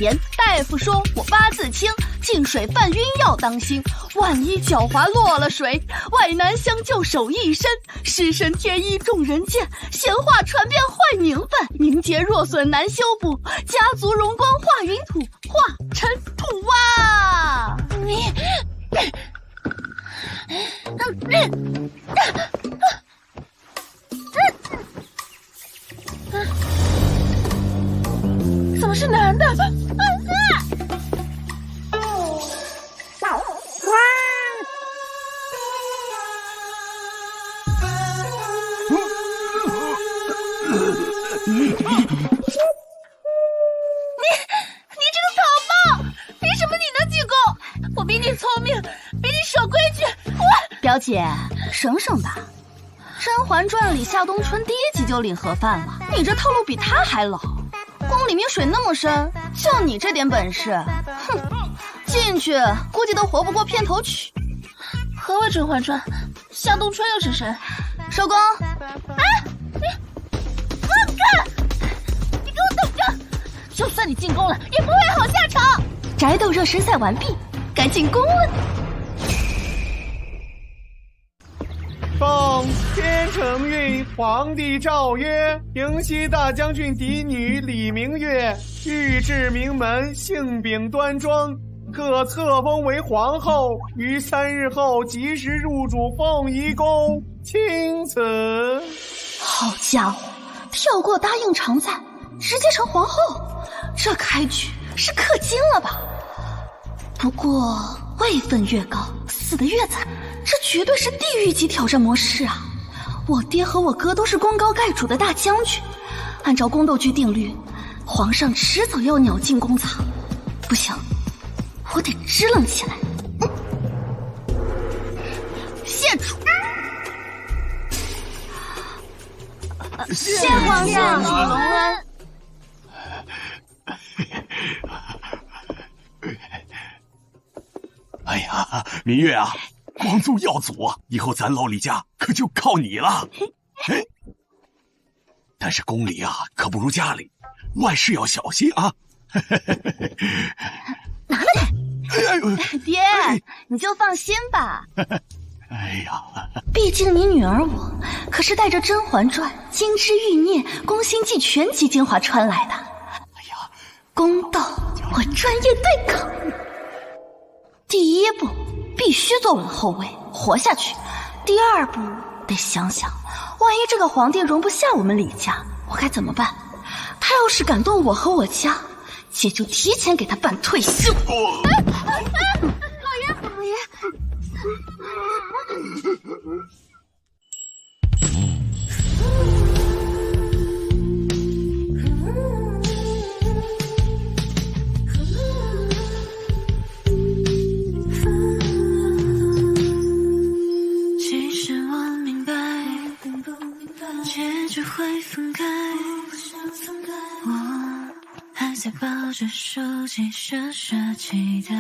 甜。大夫说我八字轻，进水犯晕要当心。万一狡猾落了水，外男相救手一伸。尸身天衣众人见，闲话传遍坏名分。名节若损难修补，家族荣光化云土，化尘土啊！怎么是男的？你这个草帽，凭什么你能进宫？我比你聪明，比你守规矩。表姐，省省吧，《甄嬛传》里夏冬春第1集就领盒饭了，你这套路比他还老。宫里面水那么深，就你这点本事，哼，进去估计都活不过片头曲。何谓《甄嬛传》？夏冬春又是谁？收工！你放开！你给我等着！就算你进宫了，也不会有好下场。宅斗热身赛完毕，该进宫了。奉天承运，皇帝诏曰：平西大将军嫡女李明月，御制名门，性禀端庄，各册封为皇后，于3日后及时入主凤仪宫，钦此。好家伙，跳过答应常在，直接成皇后，这开局是氪金了吧？不过位分越高，死得越惨，这绝对是地狱级挑战模式啊！我爹和我哥都是功高盖主的大将军，按照宫斗剧定律，皇上迟早要鸟进宫藏。不行，我得支棱起来。谢主，谢皇上，隆恩。哎呀，明月啊，光宗耀祖啊，以后咱老李家可就靠你了。哎，但是宫里啊可不如家里，万事要小心啊。拿了它。爹，你就放心吧。哎呀，毕竟你女儿我可是带着《甄嬛传》《金枝玉孽》《宫心计》全集精华穿来的。哎呀，宫斗我专业对口。第1步必须坐稳后位，活下去。第2步得想想，万一这个皇帝容不下我们李家，我该怎么办？他要是敢动我和我家，姐就提前给他办退休。老爷。其实我明白，结局会分开。我还在抱着手机傻傻期待。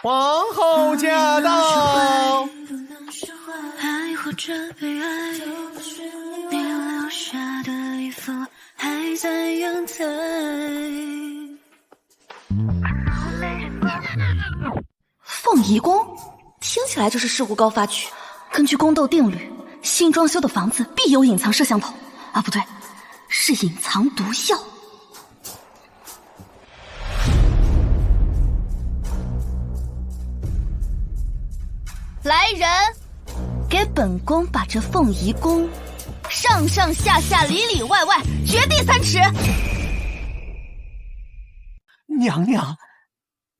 皇后驾到！爱或者被爱，你留下的衣服还在阳台。凤仪宫听起来就是事故高发区。根据宫斗定律，新装修的房子必有隐藏摄像头。啊，不对，是隐藏毒药。来人，给本宫把这凤仪宫上上下下里里外外掘地3尺。娘娘，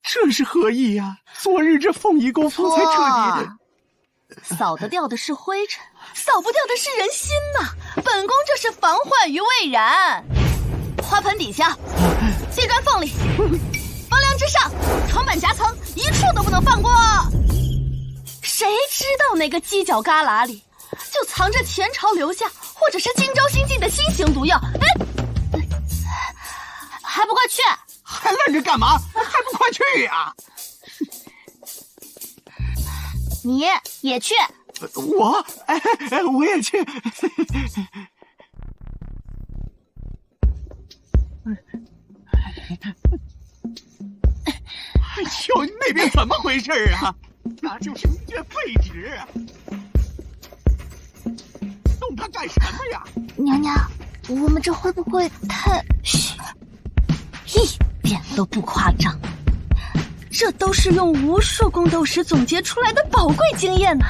这是何意呀？昨日这凤仪宫风采彻底的。扫得掉的是灰尘，扫不掉的是人心呐！本宫这是防患于未然。花盆底下，砌砖缝里，房梁之上，床板夹层，一处都不能放过。谁知道哪个犄角旮旯里就藏着前朝留下或者是今朝新进的新型毒药？还不快去！还愣着干嘛？还不快去呀！你也去。我我也去。瞧你那边怎么回事啊？那就是一卷废纸，动它干什么呀？娘娘，我们这会不会太……嘘，一点都不夸张，这都是用无数宫斗时总结出来的宝贵经验呢。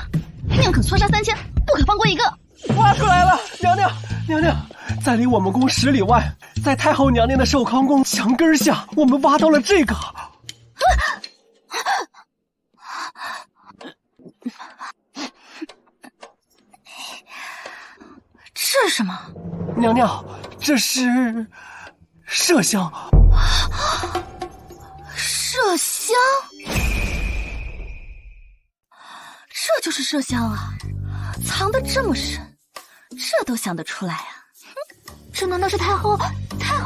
宁可错杀3000，不可放过一个。挖出来了，娘娘，娘娘，在离我们宫10里外，在太后娘娘的寿康宫墙根下，我们挖到了这个。这是什么？娘娘，这是麝香。麝香？这就是麝香啊！藏得这么深，这都想得出来啊！这难道是太后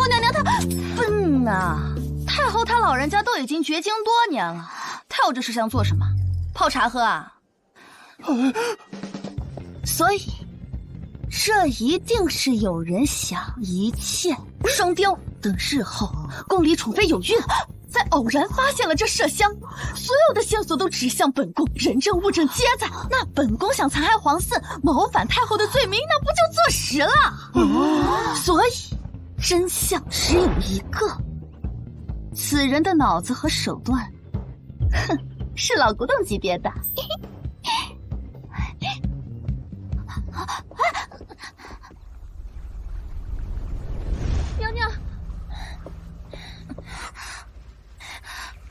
娘娘她笨啊？太后她老人家都已经绝经多年了，她有这麝香做什么？泡茶喝啊？所以这一定是有人想一切双雕，等日后宫里宠妃有孕，再偶然发现了这麝香，所有的线索都指向本宫，人证物证皆在，那本宫想残害皇嗣、谋反太后的罪名，那不就坐实了？所以真相只有一个，此人的脑子和手段，哼，是老古董级别的。娘娘，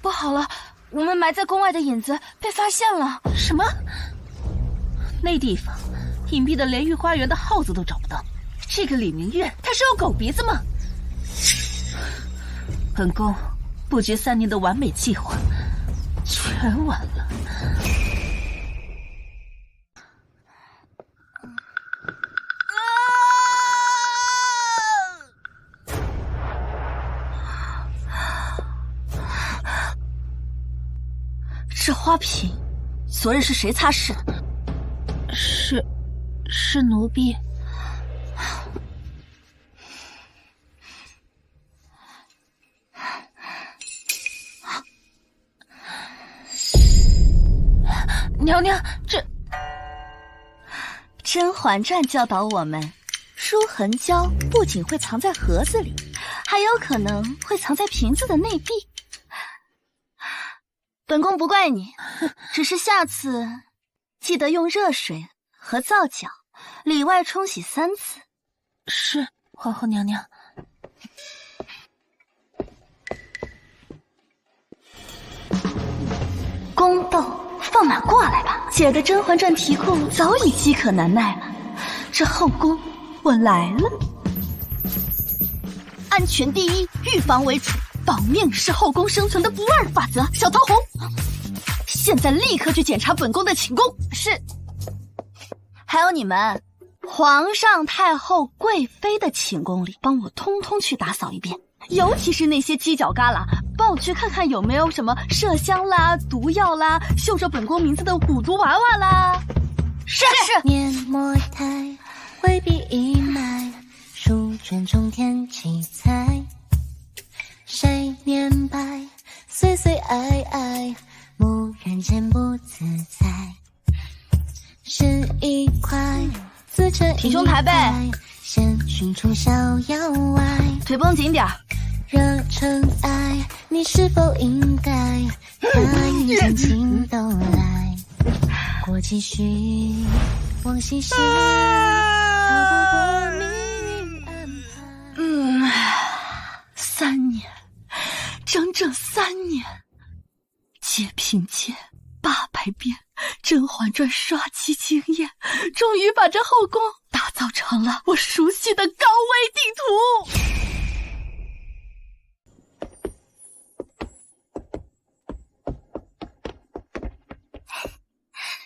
不好了，我们埋在宫外的引子被发现了。什么？那地方隐蔽的连玉花园的耗子都找不到，这个李明月他是有狗鼻子吗？本宫布局3年的完美计划全完了。这花瓶，昨日是谁擦拭的？是奴婢。娘娘，这《甄嬛传》教导我们，舒痕胶不仅会藏在盒子里，还有可能会藏在瓶子的内壁。本宫不怪你，只是下次记得用热水和皂角里外冲洗3次。是，皇后娘娘。宫斗放马过来吧，姐的《甄嬛传》题库早已饥渴难耐了，这后宫我来了。安全第一，预防为主，保命是后宫生存的不二法则。小桃红，现在立刻去检查本宫的寝宫。是。还有你们，皇上、太后、贵妃的寝宫里，帮我通通去打扫一遍。尤其是那些犄角旮旯，帮我去看看有没有什么麝香啦、毒药啦、绣着本宫名字的虎毒娃娃啦。是。面膜台，挥笔一脉，书卷中添七彩。谁年白，岁岁哀哀，蓦然间不自在。是一块，自成挺胸抬背，先寻出小妖怪。腿绷紧点儿。热尘埃，你是否应该把一阵情都来？过几许，往昔时，逃不过命运安排。 3年，整整3年，姐凭借800遍《甄嬛传》刷漆经验，终于把这后宫打造成了我熟悉的高危地图。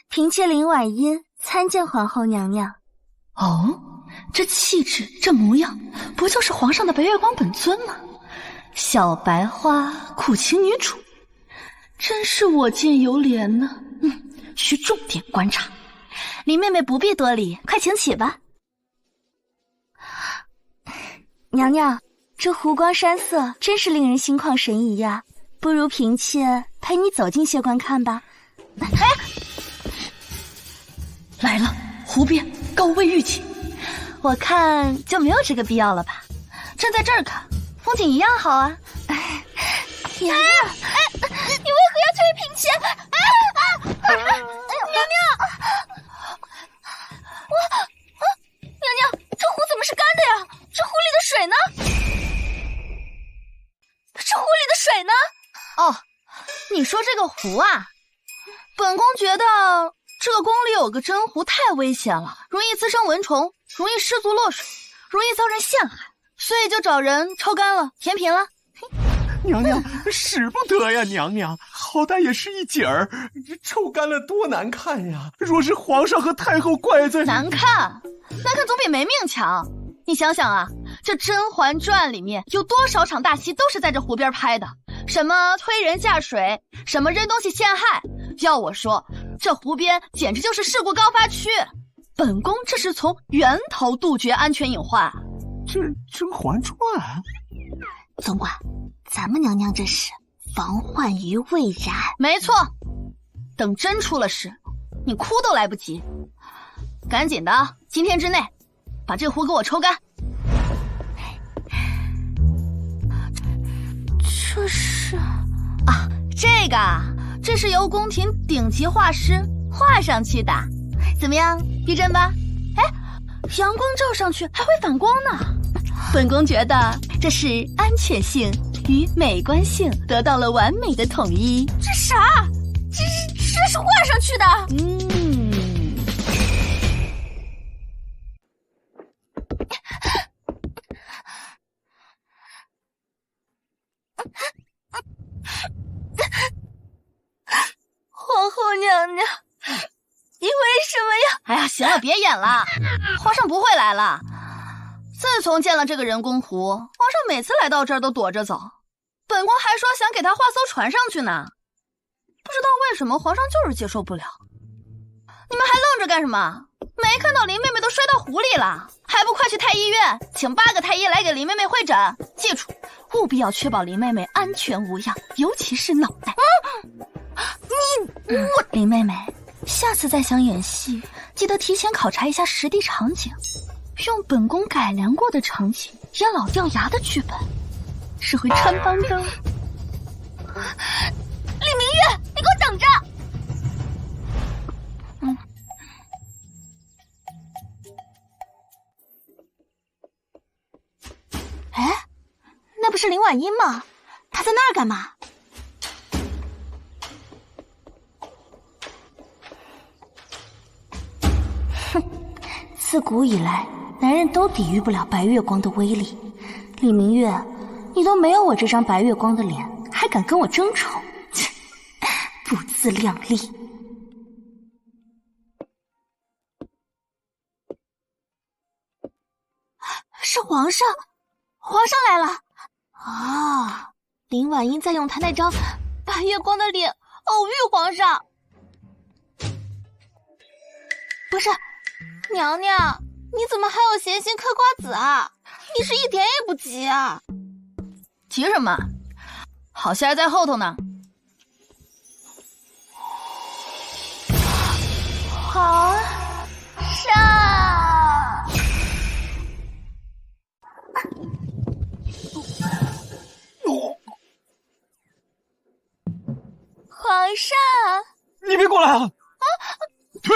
嫔妾林婉音参见皇后娘娘。哦，这气质，这模样，不就是皇上的白月光本尊吗？小白花，苦情女主，真是我见犹怜呢。需重点观察。林妹妹不必多礼，快请起吧。娘娘，这湖光山色真是令人心旷神怡呀，不如嫔妾陪你走进血观看吧。哎，来了，湖边高危预警，我看就没有这个必要了吧？站在这儿看，风景一样好啊。你为何要退屏前？娘娘，这湖怎么是干的呀？这湖里的水呢？哦，你说这个湖啊？本宫觉得这个宫里有个真湖太危险了，容易滋生蚊虫，容易失足落水，容易遭人陷害，所以就找人抽干了，填平了。娘娘，使不得呀！娘娘，好歹也是一景儿，抽干了多难看呀！若是皇上和太后怪罪，难看总比没命强。你想想啊，这《甄嬛传》里面有多少场大戏都是在这湖边拍的，什么推人下水，什么扔东西陷害。要我说，这湖边简直就是事故高发区。本宫这是从源头杜绝安全隐患。这《甄嬛传》，总管，咱们娘娘这是防患于未然。没错，等真出了事，你哭都来不及。赶紧的，今天之内把这湖给我抽干。这是啊，这是由宫廷顶级画师画上去的，怎么样，逼真吧？哎，阳光照上去还会反光呢。本宫觉得这是安全性与美观性得到了完美的统一。这啥？这是画上去的。皇后娘娘，你为什么要……哎呀，行了，别演了，皇上不会来了。自从建了这个人工湖，皇上每次来到这儿都躲着走。本宫还说想给他画艘船上去呢，不知道为什么皇上就是接受不了。你们还愣着干什么？没看到林妹妹都摔到湖里了，还不快去太医院，请8个太医来给林妹妹会诊。记住，务必要确保林妹妹安全无恙，尤其是脑袋。林妹妹，下次再想演戏，记得提前考察一下实地场景，用本宫改良过的场景演老掉牙的剧本，是会穿帮的。李明月，你给我等着！哎，那不是林婉音吗？她在那儿干嘛？哼，自古以来，男人都抵御不了白月光的威力。李明月，你都没有我这张白月光的脸，还敢跟我争宠？切，不自量力！是皇上，皇上来了！啊，林婉音在用她那张白月光的脸偶遇皇上。不是，娘娘，你怎么还有闲心嗑瓜子啊？你是一点也不急啊？急什么？好戏还在后头呢。皇上，皇上，你别过来啊！退！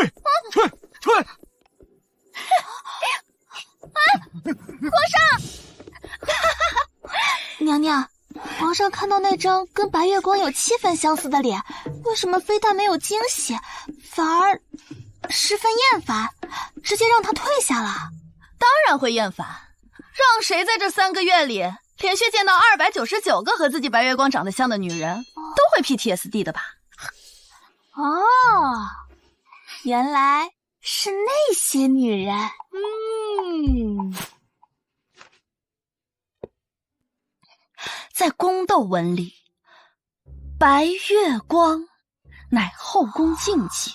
皇上，娘娘，皇上看到那张跟白月光有7分相似的脸，为什么非但没有惊喜，反而十分厌烦，直接让他退下了？当然会厌烦，让谁在这3个月里连续见到299个和自己白月光长得像的女人，都会 PTSD 的吧？哦，原来是那些女人。在宫斗文里，白月光乃后宫禁忌，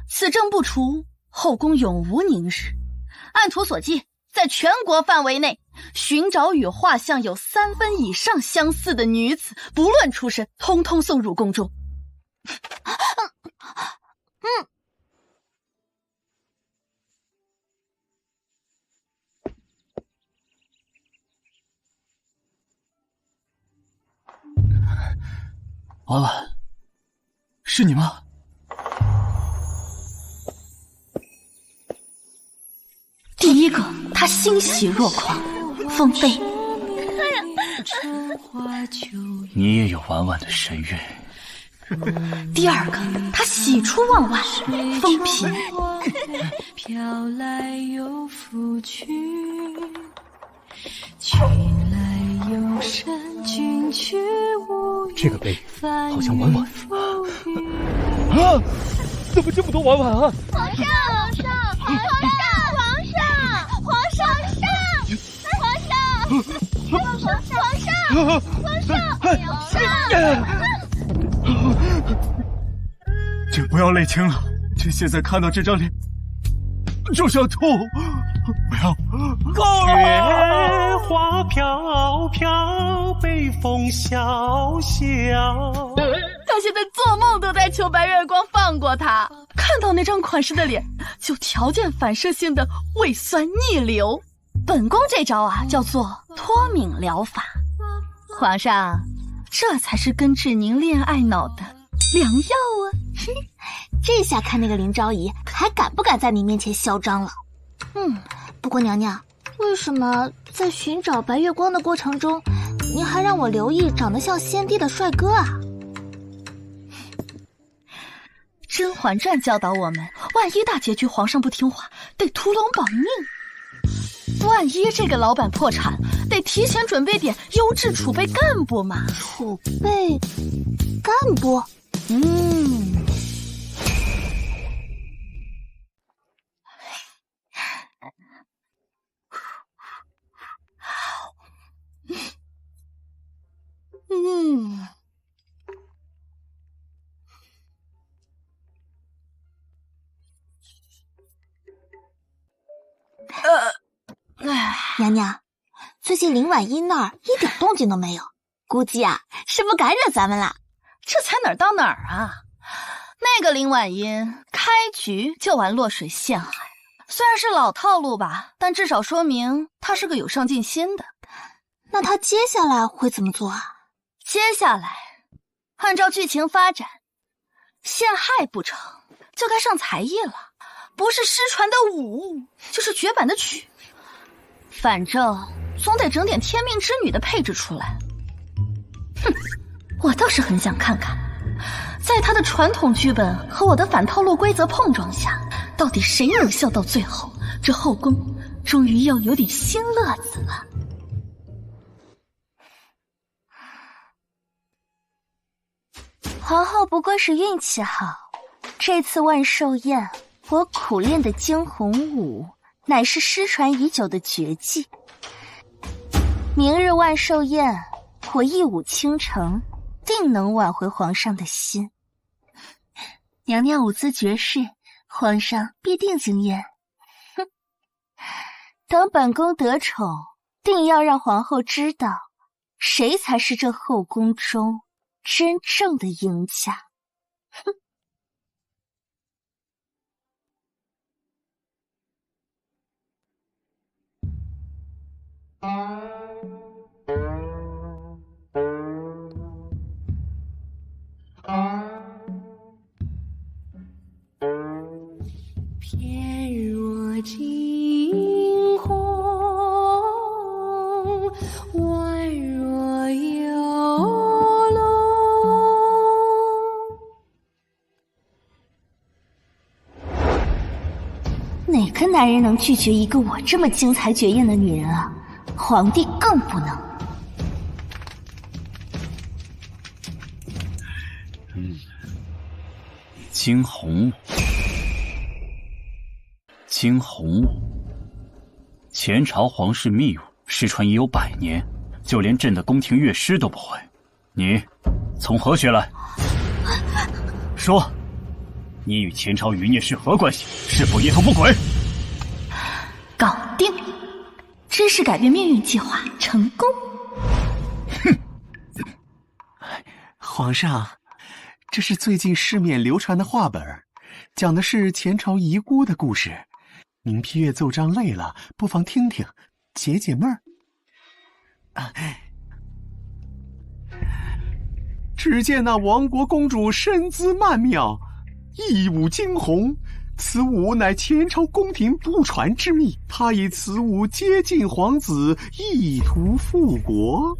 此证不除，后宫永无宁日。按图所记，在全国范围内寻找与画像有3分以上相似的女子，不论出身，通通送入宫中。婉婉，是你吗？第一个，他欣喜若狂，封妃。你也有婉婉的神韵。第二个，他喜出望外，风平。飘来又拂去，去来又山君去无语。这个杯好像婉婉啊！怎么这么多婉婉啊？皇上，皇上，皇上，皇上，皇上，这不要泪清了，这现在看到这张脸就想吐。不要！雪花飘飘，北风萧萧。他现在做梦都在求白月光放过他。看到那张款式的脸，就条件反射性的胃酸逆流。本宫这招啊，叫做脱敏疗法。皇上，这才是根治您恋爱脑的良药啊！这下看那个林昭仪还敢不敢在你面前嚣张了。不过娘娘，为什么在寻找白月光的过程中，您还让我留意长得像先帝的帅哥啊？《甄嬛传》教导我们，万一大结局皇上不听话，得屠龙保命。万一这个老板破产，得提前准备点优质储备干部嘛。储备干部？娘娘，最近林婉音那儿一点动静都没有，估计啊是不敢惹咱们了。这才哪儿到哪儿啊！那个林婉音开局就玩落水陷害，虽然是老套路吧，但至少说明她是个有上进心的。那她接下来会怎么做啊？接下来，按照剧情发展，陷害不成就该上才艺了，不是失传的舞，就是绝版的曲。反正总得整点天命之女的配置出来。我倒是很想看看，在他的传统剧本和我的反套路规则碰撞下，到底谁能笑到最后，这后宫终于又有点新乐子了。皇后不过是运气好，这次万寿宴，我苦练的惊鸿舞乃是失传已久的绝技。明日万寿宴，我一舞倾城，定能挽回皇上的心。娘娘舞姿绝世，皇上必定惊艳。等本宫得宠，定要让皇后知道，谁才是这后宫中真正的赢家。翩若惊鸿，婉若游龙。哪个男人能拒绝一个我这么惊才绝艳的女人啊？皇帝更不能。惊鸿舞，惊鸿舞，前朝皇室秘舞，失传已有100年，就连朕的宫廷乐师都不会。你从何学来？说，你与前朝余孽是何关系？是否一头不轨？搞定！真是改变命运计划成功。皇上，这是最近市面流传的话本，讲的是前朝遗孤的故事。您批阅奏章累了，不妨听听，解解闷儿。只见那亡国公主身姿曼妙，一舞惊鸿，此舞乃前朝宫廷不传之秘。她以此舞接近皇子，意图复国。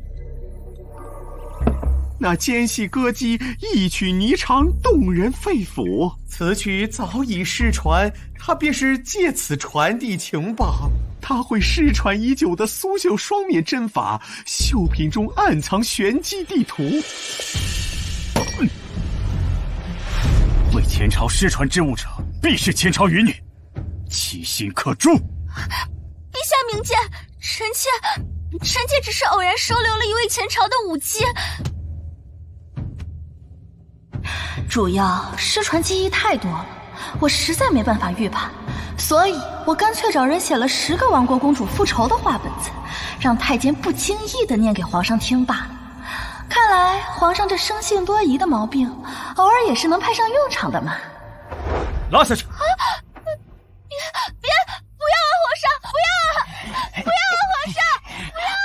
那间隙歌姬一曲霓裳，动人肺腑。此曲早已失传，他便是借此传递情报。他会失传已久的苏绣双面针法，绣品中暗藏玄机地图。为前朝失传之物者，必是前朝余女，其心可诛。陛下明鉴，臣妾只是偶然收留了一位前朝的舞姬。主要失传记忆太多了，我实在没办法预判，所以我干脆找人写了10个亡国公主复仇的话本子，让太监不经意地念给皇上听罢了。看来皇上这生性多疑的毛病，偶尔也是能派上用场的嘛。拉下去！别！不要啊，皇上！不要啊！不要啊，皇上！不要啊！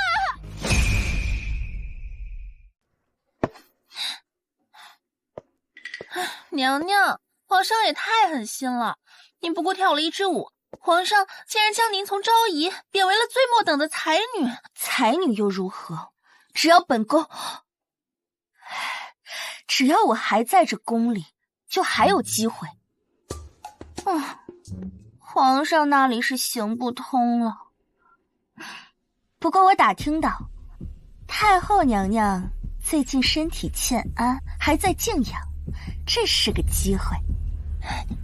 娘娘，皇上也太狠心了！您不过跳了一支舞，皇上竟然将您从昭仪贬为了最末等的才女。才女又如何？只要我还在这宫里，就还有机会。皇上那里是行不通了。不过我打听到，太后娘娘最近身体欠安，还在静养，这是个机会。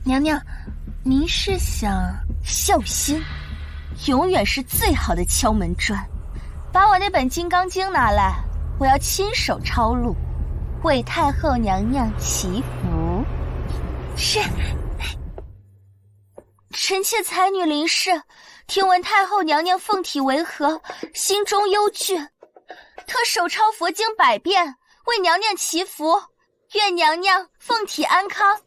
娘娘，您是想孝心永远是最好的敲门砖。把我那本《金刚经》拿来，我要亲手抄录，为太后娘娘祈福。是。臣妾才女林氏，听闻太后娘娘凤体为和，心中忧惧，特手抄佛经100遍，为娘娘祈福，愿娘娘凤体安康。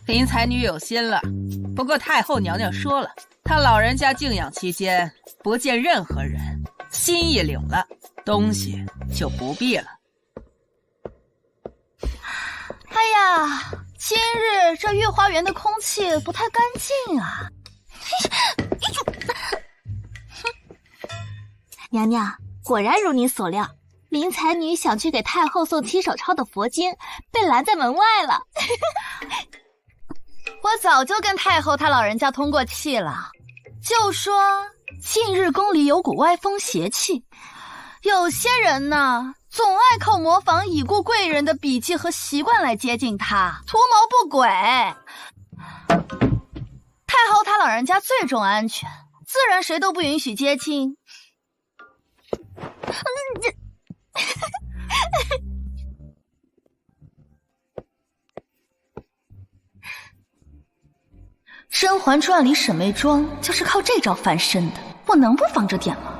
林才女有心了，不过太后娘娘说了，她老人家静养期间不见任何人，心意领了，东西就不必了。哎呀，今日这御花园的空气不太干净啊！娘娘，果然如您所料，林才女想去给太后送亲手抄的佛经，被拦在门外了。我早就跟太后她老人家通过气了，就说近日宫里有股歪风邪气，有些人呢总爱靠模仿已故贵人的笔记和习惯来接近他，图谋不轨。太后她老人家最重安全，自然谁都不允许接近。《甄嬛传》里沈眉庄就是靠这招翻身的，我能不防着点吗？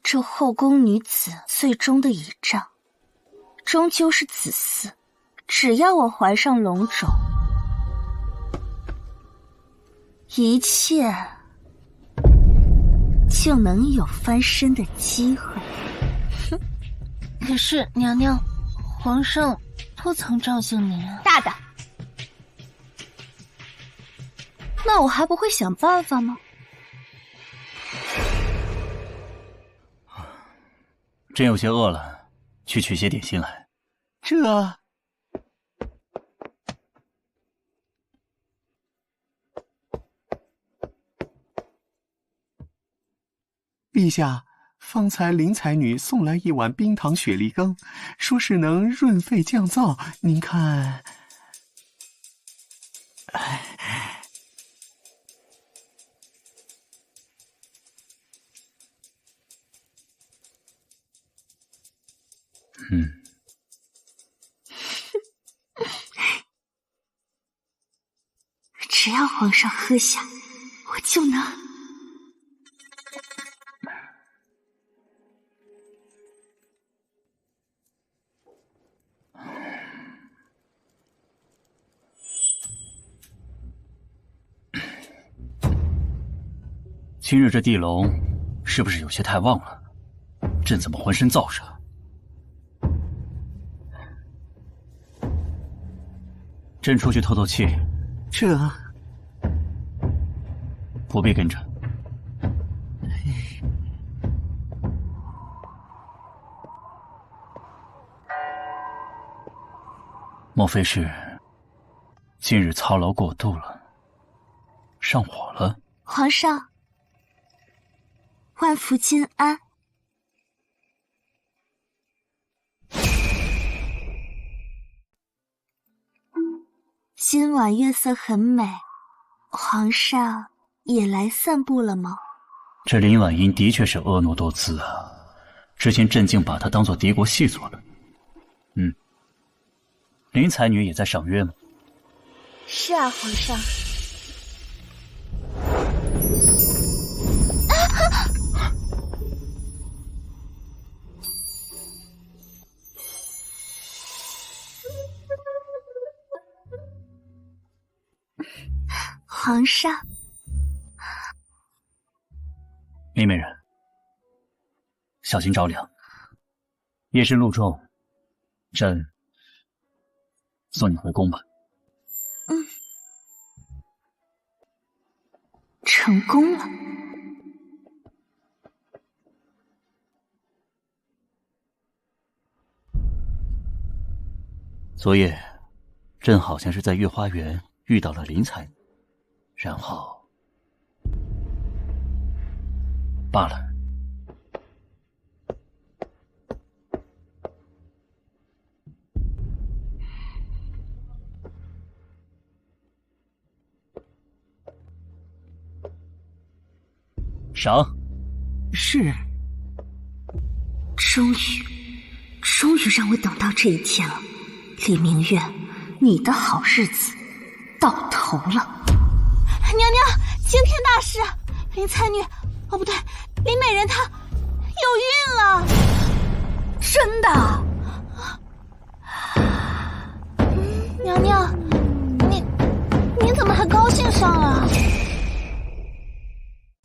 这后宫女子最终的倚仗，终究是子嗣。只要我怀上龙种，一切就能有翻身的机会。可是娘娘，皇上不曾召醒您啊！大胆！那我还不会想办法吗？真有些饿了，去取些点心来。这陛下，方才林才女送来一碗冰糖雪梨羹，说是能润肺降燥，您看。只要皇上喝下，我就能。今日这地龙是不是有些太旺了？朕怎么浑身燥热？朕出去透透气。这不必跟着。莫非是近日操劳过度了，上火了？皇上，万福金安。今晚月色很美，皇上也来散步了吗？这林婉音的确是婀娜多姿啊，之前朕竟把她当作敌国细作了。林才女也在赏月吗？是啊，皇上。皇上，林美人，小心着凉。夜深路重，朕送你回宫吧。成功了。昨夜，朕好像是在御花园遇到了林才女，然后罢了。赏。是。终于让我等到这一天了，李明月，你的好日子到头了。娘娘，惊天大事！林才女，哦不对，林美人她有孕了。真的？娘娘，您怎么还高兴上了？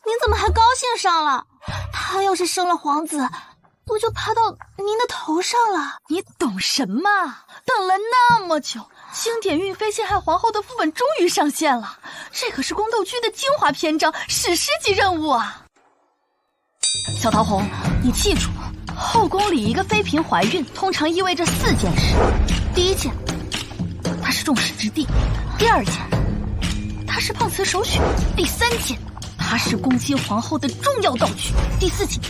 您怎么还高兴上了？她要是生了皇子，不就爬到您的头上了？你懂什么？等了那么久，经典孕妃陷害皇后的副本终于上线了，这可是宫斗剧的精华篇章，史诗级任务啊！小桃红，你记住，后宫里一个妃嫔怀孕，通常意味着4件事。第一件，她是众矢之的；第二件，她是碰瓷首选；第三件，她是攻击皇后的重要道具；第4件，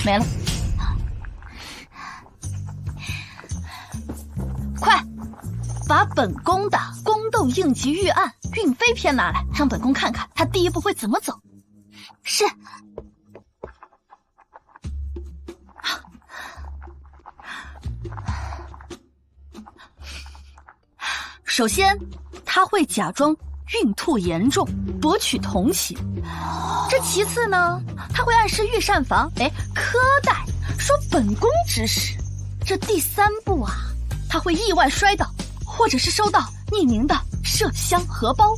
没了。快，把本宫的宫斗应急预案孕妃篇拿来，让本宫看看她第一步会怎么走。是。首先，她会假装孕吐严重，博取同情。这其次呢，她会暗示御膳房，苛待，说本宫指使。这第3步啊，她会意外摔倒，或者是收到匿名的麝香荷包。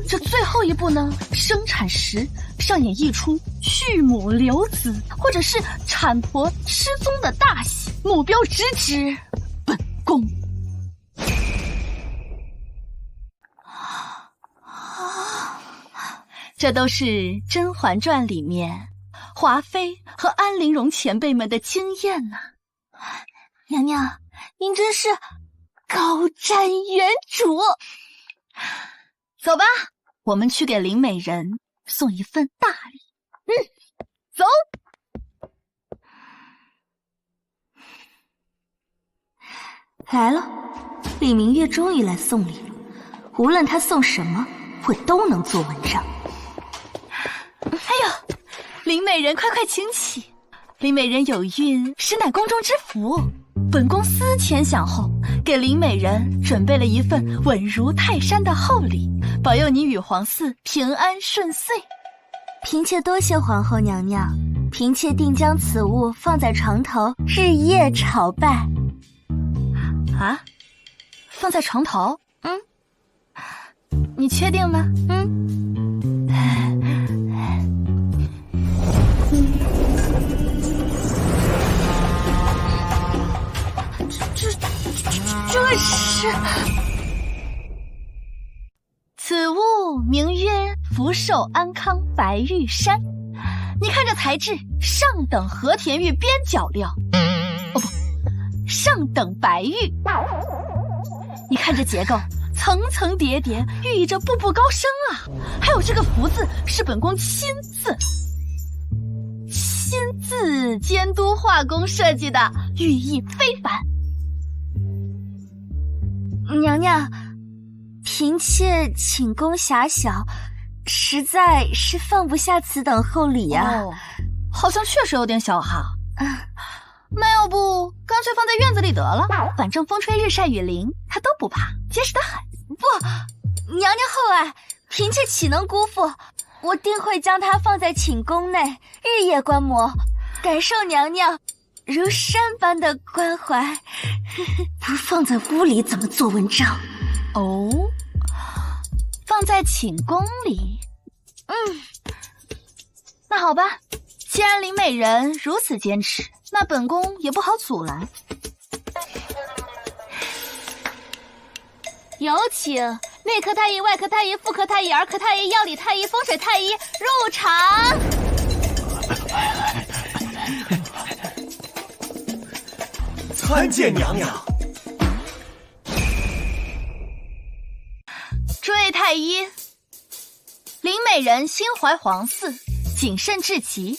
这最后一步呢，生产时上演一出畜母留子，或者是产婆失踪的大戏，目标直指本宫。这都是《甄嬛传》里面华妃和安陵容前辈们的经验呢。娘娘，您真是高瞻远瞩。走吧，我们去给林美人送一份大礼。走。来了，李明月终于来送礼了。无论他送什么，我都能做文章。哎呦，林美人快快请起！林美人有孕，实乃宫中之福。本宫思前想后，给林美人准备了一份稳如泰山的厚礼，保佑你与皇嗣平安顺遂。嫔妾多谢皇后娘娘，嫔妾定将此物放在床头，日夜朝拜。啊？放在床头？你确定吗？这是。此物名曰福寿安康白玉山，你看这材质，上等和田玉边角料，哦不，上等白玉。你看这结构，层层叠叠，寓意着步步高升啊！还有这个福字是本宫亲自监督画工设计的，寓意非凡。娘娘，嫔妾寝宫狭小，实在是放不下此等厚礼啊。好像确实有点小哈。那要不干脆放在院子里得了，反正风吹日晒雨淋它都不怕，结实得很。不，娘娘厚爱，嫔妾岂能辜负？我定会将它放在寝宫内，日夜观摩，感受娘娘如山般的关怀。不放在屋里怎么做文章？哦，放在寝宫里。那好吧，既然林美人如此坚持，那本宫也不好阻拦。有请内科太医、外科太医、妇科太医、儿科太医、药理太医、风水太医入场。参见娘娘。诸位太医，林美人心怀皇嗣，谨慎至极，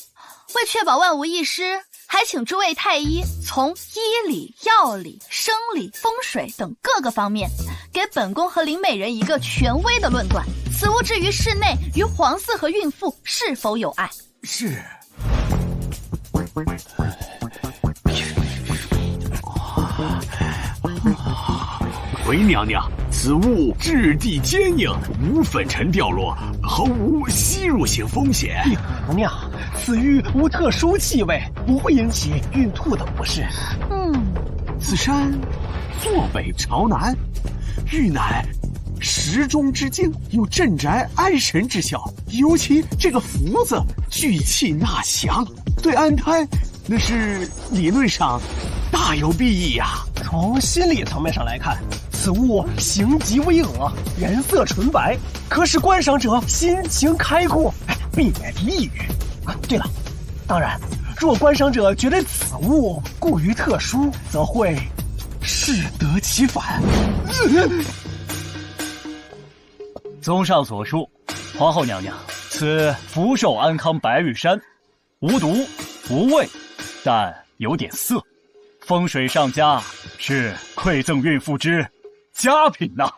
为确保万无一失，还请诸位太医从医理、药理、生理、风水等各个方面，给本宫和林美人一个权威的论断。此物置于室内，与皇嗣和孕妇是否有碍？是。回娘娘，此物质地坚硬，无粉尘掉落，毫无吸入性风险。娘娘，此玉无特殊气味，不会引起孕吐等不适。此山坐北朝南，玉乃时中之精，有镇宅安神之效。尤其这个福字，聚气纳祥，对安胎那是理论上大有裨益呀。从心理层面上来看，此物形极巍峨，颜色纯白，可使观赏者心情开阔，避免抑郁。对了，当然，若观赏者觉得此物过于特殊，则会适得其反。综上所述，皇后娘娘，此福寿安康白玉山，无毒无味，但有点涩。风水上佳，是馈赠孕妇之佳品呐。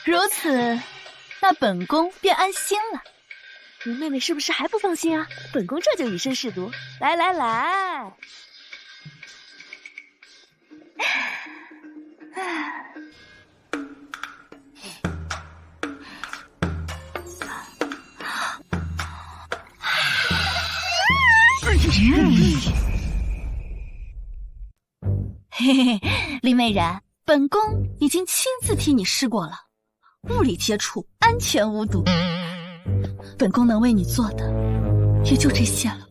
如此，那本宫便安心了。林妹妹是不是还不放心啊？本宫这就以身试毒。来来来，嘿嘿，林美人，本宫已经亲自替你试过了，物理接触安全无毒。本宫能为你做的也就这些了。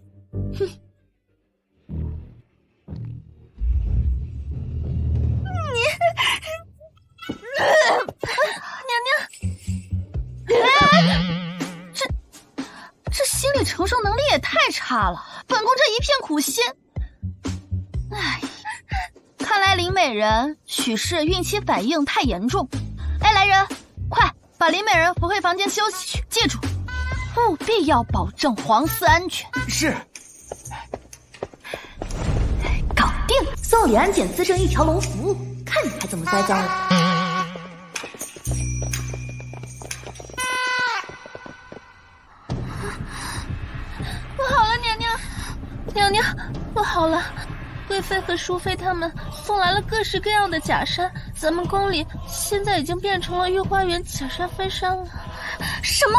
这心理承受能力也太差了，本宫这一片苦心。哎，看来林美人许是孕期反应太严重。哎，来人，快把林美人扶回房间休息去，记住，务必要保证皇嗣安全。是。搞定，送李安检司证一条龙服务，看你还怎么栽赃了。我好了，娘娘，娘娘，我好了。贵妃和淑妃他们送来了各式各样的假山，咱们宫里现在已经变成了御花园假山飞山了。什么？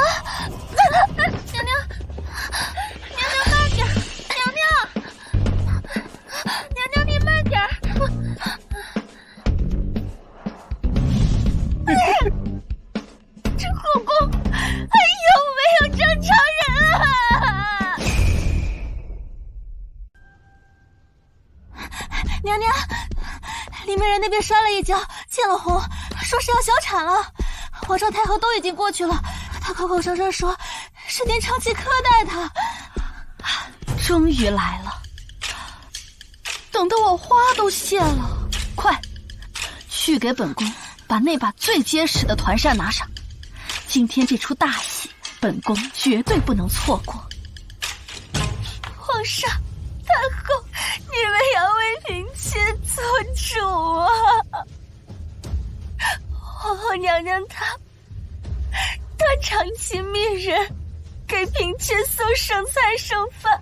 娘娘，娘娘慢点，娘娘，娘娘你慢点。这后宫还有没有正常人啊？娘娘，里面人那边摔了一跤，见了红，说是要小产了。皇上太后都已经过去了，他口口声声说是您长期苛待他。终于来了，等得我花都谢了。快，去给本宫把那把最结实的团扇拿上。今天这出大戏，本宫绝对不能错过。皇上，太后，你们要为嫔妾做主啊！皇后娘娘她长期命人给嫔妾送剩菜剩饭，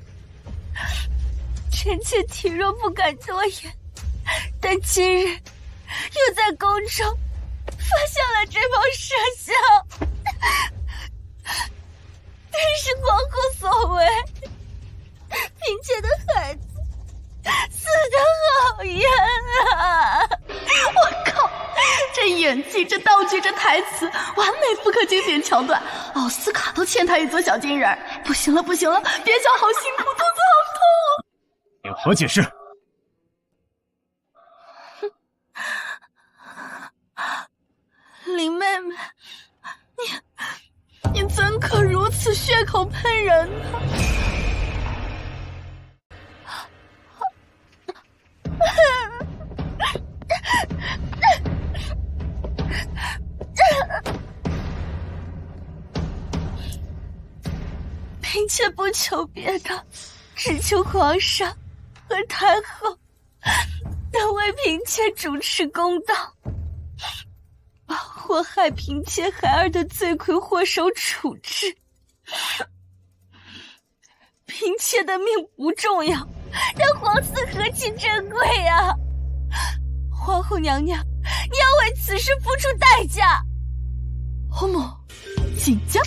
臣妾体弱不敢多言，但今日又在宫中发现了这封麝香，真是皇后所为，嫔妾的孩子死得好冤啊！我靠，这演技，这道具，这台词，完美复刻经典桥段，奥斯卡都欠他一座小金人。不行了，不行了，别笑，好辛苦，肚子好痛。有何解释？林妹妹，你怎可如此血口喷人呢？嫔妾不求别的，只求皇上和太后能为嫔妾主持公道，把祸害嫔妾孩儿的罪魁祸首处置。嫔妾的命不重要，但皇嗣何其珍贵啊！皇后娘娘，你要为此事付出代价。嬷嬷，锦江，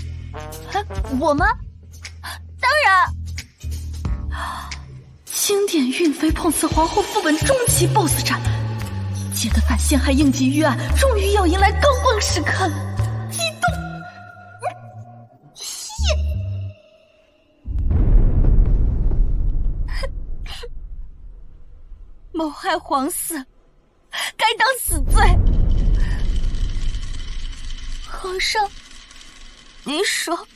我吗？当然。经典韵妃碰瓷皇后副本终极 BOSS 战，接的反陷害应急预案终于要迎来高光时刻了，激动！谋害皇嗣，该当死罪。皇上，您说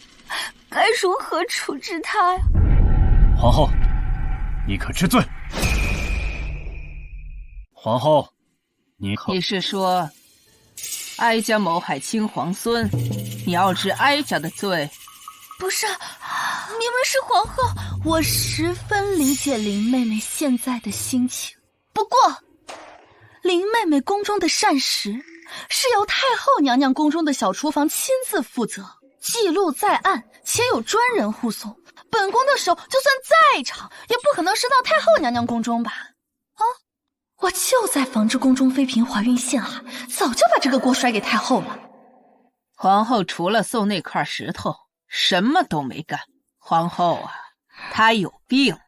该如何处置他呀？皇后，你可知罪？皇后，你是说哀家谋害亲皇孙，你要治哀家的罪？不是，你们是皇后，我十分理解林妹妹现在的心情。不过，林妹妹宫中的膳食是由太后娘娘宫中的小厨房亲自负责，记录在案，且有专人护送。本宫的手就算再长，也不可能伸到太后娘娘宫中吧？啊！我就在防止宫中妃嫔怀孕陷害，早就把这个锅甩给太后了。皇后除了送那块石头，什么都没干。皇后啊，她有病。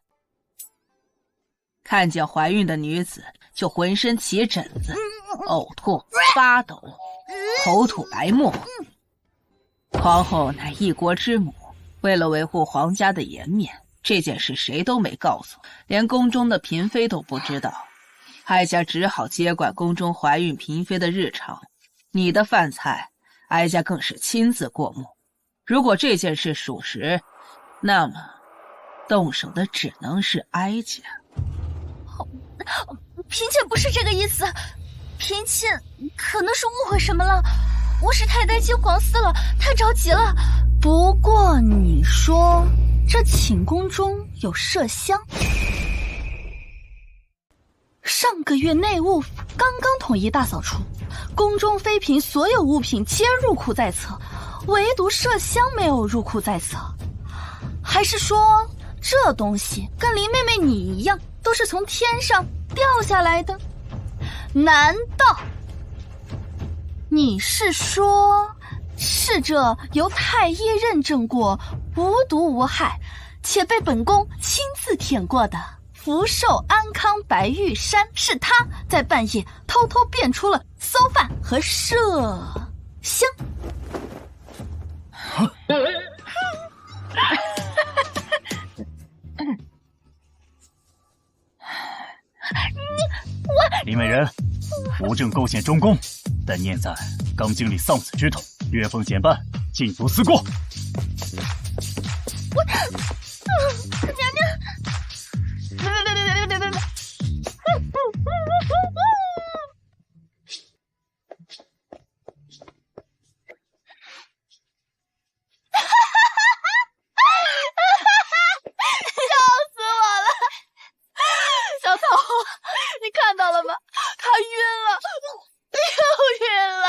看见怀孕的女子就浑身起疹子、呕吐、发抖、口吐白沫。皇后乃一国之母，为了维护皇家的颜面，这件事谁都没告诉，连宫中的嫔妃都不知道。哀家只好接管宫中怀孕嫔妃的日常，你的饭菜，哀家更是亲自过目。如果这件事属实，那么动手的只能是哀家。嫔妾不是这个意思，嫔妾可能是误会什么了，我是太担心皇嗣了，太着急了。不过你说这寝宫中有麝香，上个月内务府刚刚统一大扫除，宫中妃嫔所有物品皆入库在册，唯独麝香没有入库在册。还是说这东西跟林妹妹你一样，都是从天上掉下来的？难道你是说，是这由太医认证过无毒无害，且被本宫亲自舔过的福寿安康白玉山，是他在半夜偷偷变出了馊饭和麝香？李美人，无证构陷中宫，但念在刚经历丧子之痛，略奉简办，禁足思过。娘娘，笑死我了！小桃，你看到了吗？他晕了，又晕了。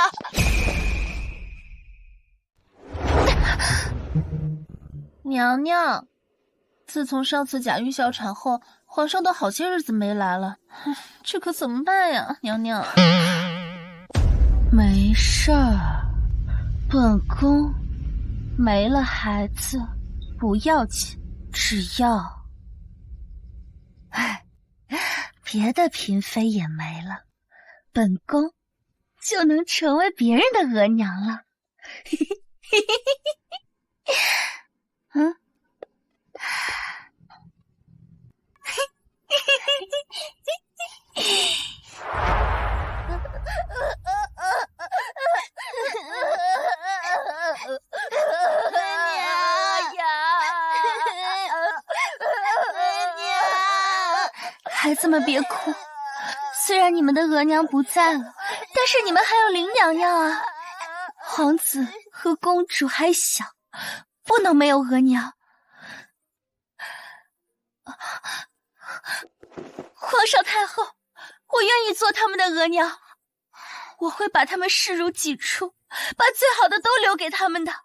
娘娘，自从上次假孕小产后，皇上都好些日子没来了，这可怎么办呀？娘娘，没事儿，本宫没了孩子不要紧，只要别的嫔妃也没了，本宫就能成为别人的额娘了。嗯，孩子们别哭，虽然你们的额娘不在了，但是你们还有林娘娘啊。皇子和公主还小，不能没有额娘。皇上太后，我愿意做他们的额娘，我会把他们视如己出，把最好的都留给他们的。哦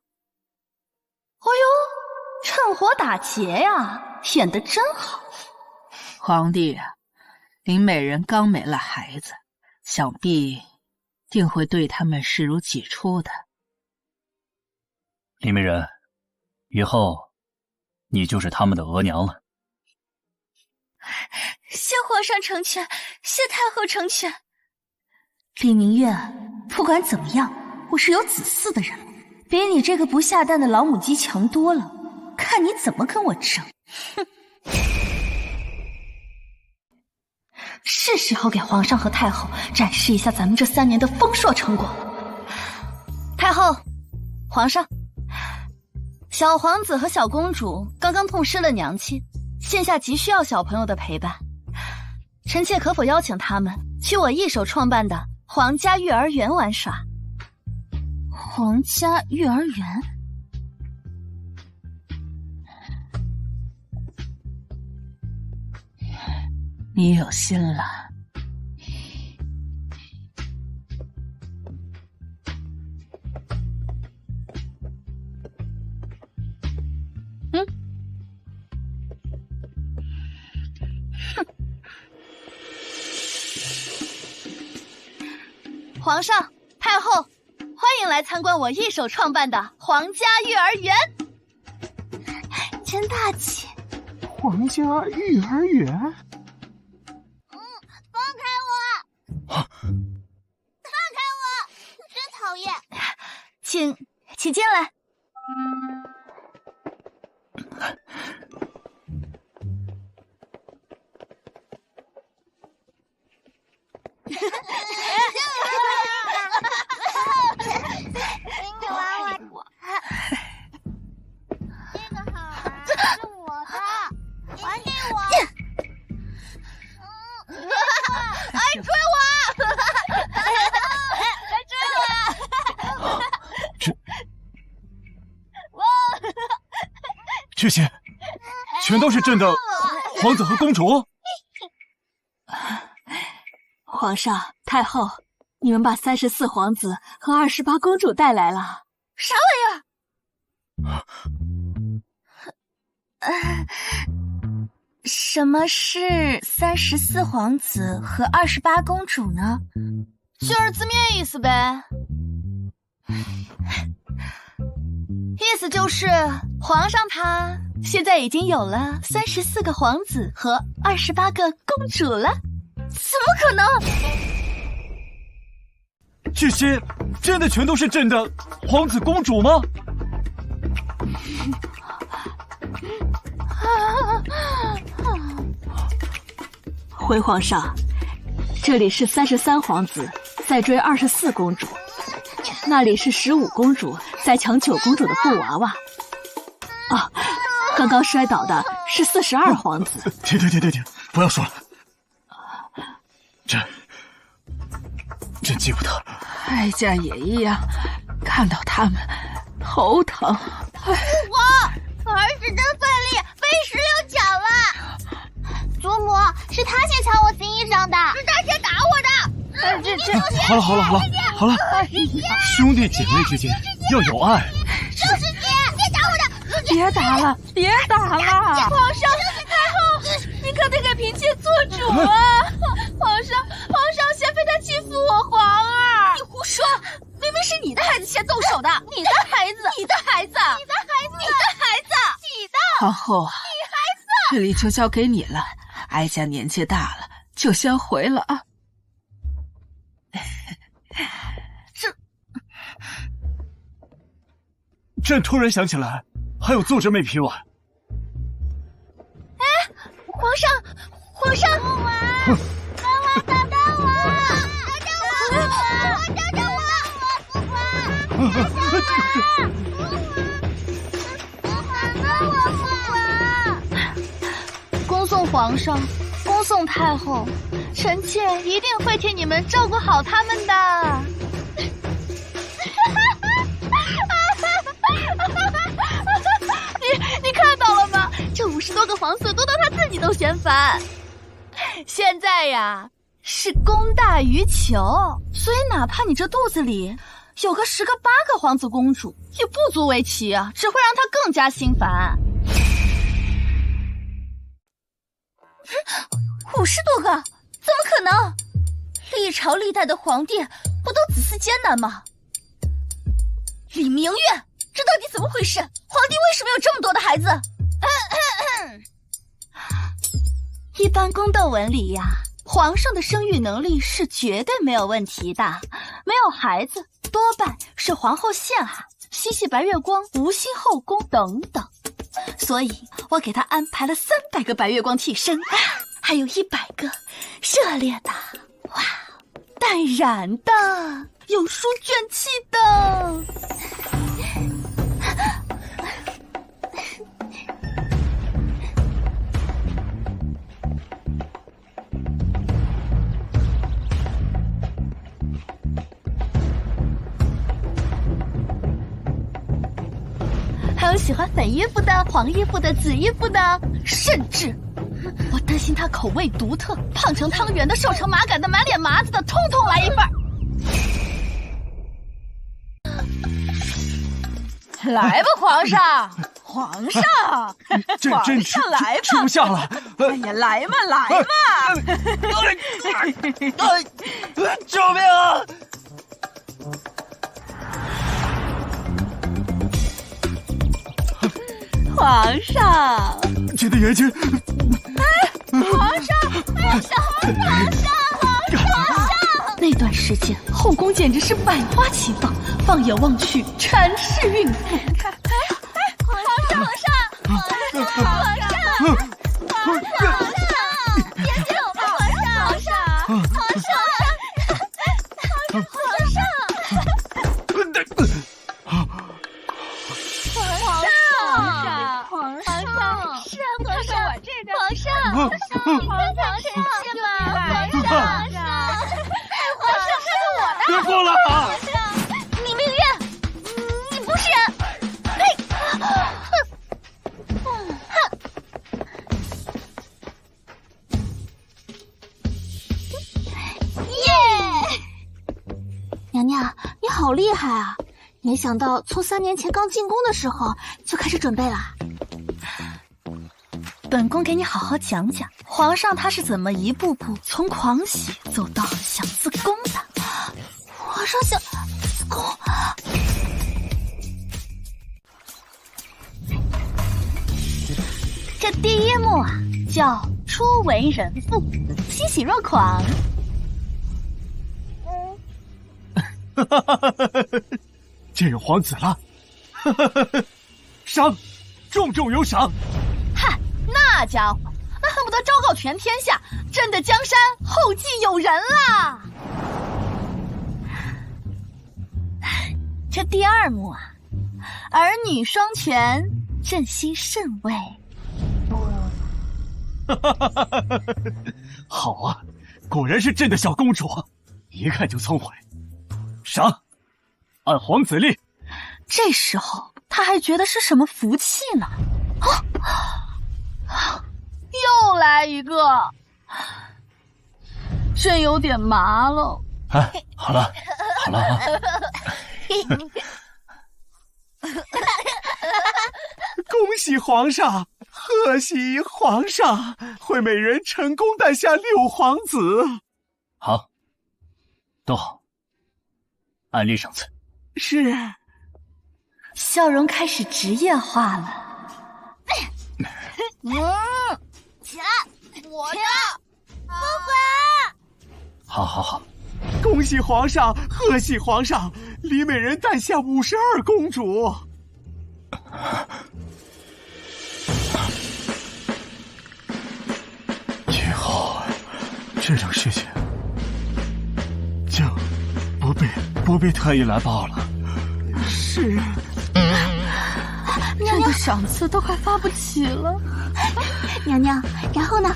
呦，趁火打劫呀，演得真好。皇帝啊，林美人刚没了孩子，想必定会对他们视如己出的。李美人，以后你就是他们的额娘了。谢皇上成全，谢太后成全。李明月，不管怎么样，我是有子嗣的人，比你这个不下蛋的老母鸡强多了，看你怎么跟我争。哼！是时候给皇上和太后展示一下咱们这3年的丰硕成果了。太后，皇上，小皇子和小公主刚刚痛失了娘亲，现下急需要小朋友的陪伴，臣妾可否邀请他们去我一手创办的皇家育儿园玩耍？皇家育儿园？你有心了。皇上、太后，欢迎来参观我一手创办的皇家育儿园。真大气！皇家育儿园？放开我！放开我！真讨厌！请进来。你玩我，这个好玩，是我的，还给我！哎，追我！来追我！这些全都是朕的皇子和公主。皇上、太后，你们把34皇子和28公主带来了。啥玩意儿？是什么是34皇子和28公主呢？就是字面意思呗。意思就是皇上他现在已经有了34个皇子和28个公主了。怎么可能？这些真的全都是朕的皇子公主吗？回皇上，这里是33皇子在追24公主，那里是15公主在抢9公主的布娃娃。啊，刚刚摔倒的是42皇子。停，不要说了，朕记不得了。哀家也一样，看到他们头疼。我儿子真费力，被石榴抢了。祖母，是他先抢我新衣裳的，是他先打我的。好了，兄弟姐妹之间要有爱。就是你，别打我的！别打了！皇上，太后，你可得给嫔妾做主啊！皇上，贤妃她欺负我皇儿！你胡说，明明是你的孩子先动手的，你的孩子。皇后啊，这里就交给你了。哀家年纪大了，就先回了啊。朕突然想起来，还有做这枚皮碗。皇上，恭送皇上，恭送太后，臣妾一定会替你们照顾好他们的。你看到了吗？这50多个皇子多到他自己都嫌烦。现在呀，是供大于求，所以哪怕你这肚子里有个10个8个皇子公主，也不足为奇啊，只会让他更加心烦。50多个，怎么可能？历朝历代的皇帝不都子嗣艰难吗？李明月，这到底怎么回事？皇帝为什么有这么多的孩子？一般宫斗文里呀，皇上的生育能力是绝对没有问题的，没有孩子多半是皇后陷害、嬉戏白月光、无心后宫等等，所以我给他安排了300个白月光替身，还有100个热烈的、哇，淡然的、有书卷气的。还有喜欢粉衣服的、黄衣服的、紫衣服的，甚至我担心他口味独特，胖成汤圆的、瘦成麻杆的、满脸麻子的，通通来一份。来吧，皇上，皇上来吧，吃不下了。哎呀，来嘛！救命啊！皇上，姐的眼睛！皇上！那段时间，后宫简直是百花齐放，放眼望去，全是孕妇。皇上，别走吧，皇上！别过来！李明月，你不是人！耶！娘娘，你好厉害啊！没想到从3年前刚进宫的时候就开始准备了。本宫给你好好讲讲，皇上他是怎么一步步从狂喜走到了想自宫的。皇上想自宫，这第一幕啊，叫初为人妇，欣喜若狂。见有皇子了，赏，重重有赏。嗨，那家伙，那恨不得昭告全天下，朕的江山后继有人啦！这第二幕啊，儿女双全，朕心甚慰。好啊，果然是朕的小公主，一看就聪慧。赏，按皇子令。这时候他还觉得是什么福气呢？又来一个，朕有点麻了。哎，好了，好了啊！恭喜皇上，贺喜皇上，惠美人成功诞下6皇子。好，都好，按例赏赐。是。笑容开始职业化了。起来，我的，不管。好好好，恭喜皇上，贺喜皇上，李美人诞下52公主。以后这种事情就不必特意来报了。是。娘娘赏赐都快发不起了。娘娘，然后呢？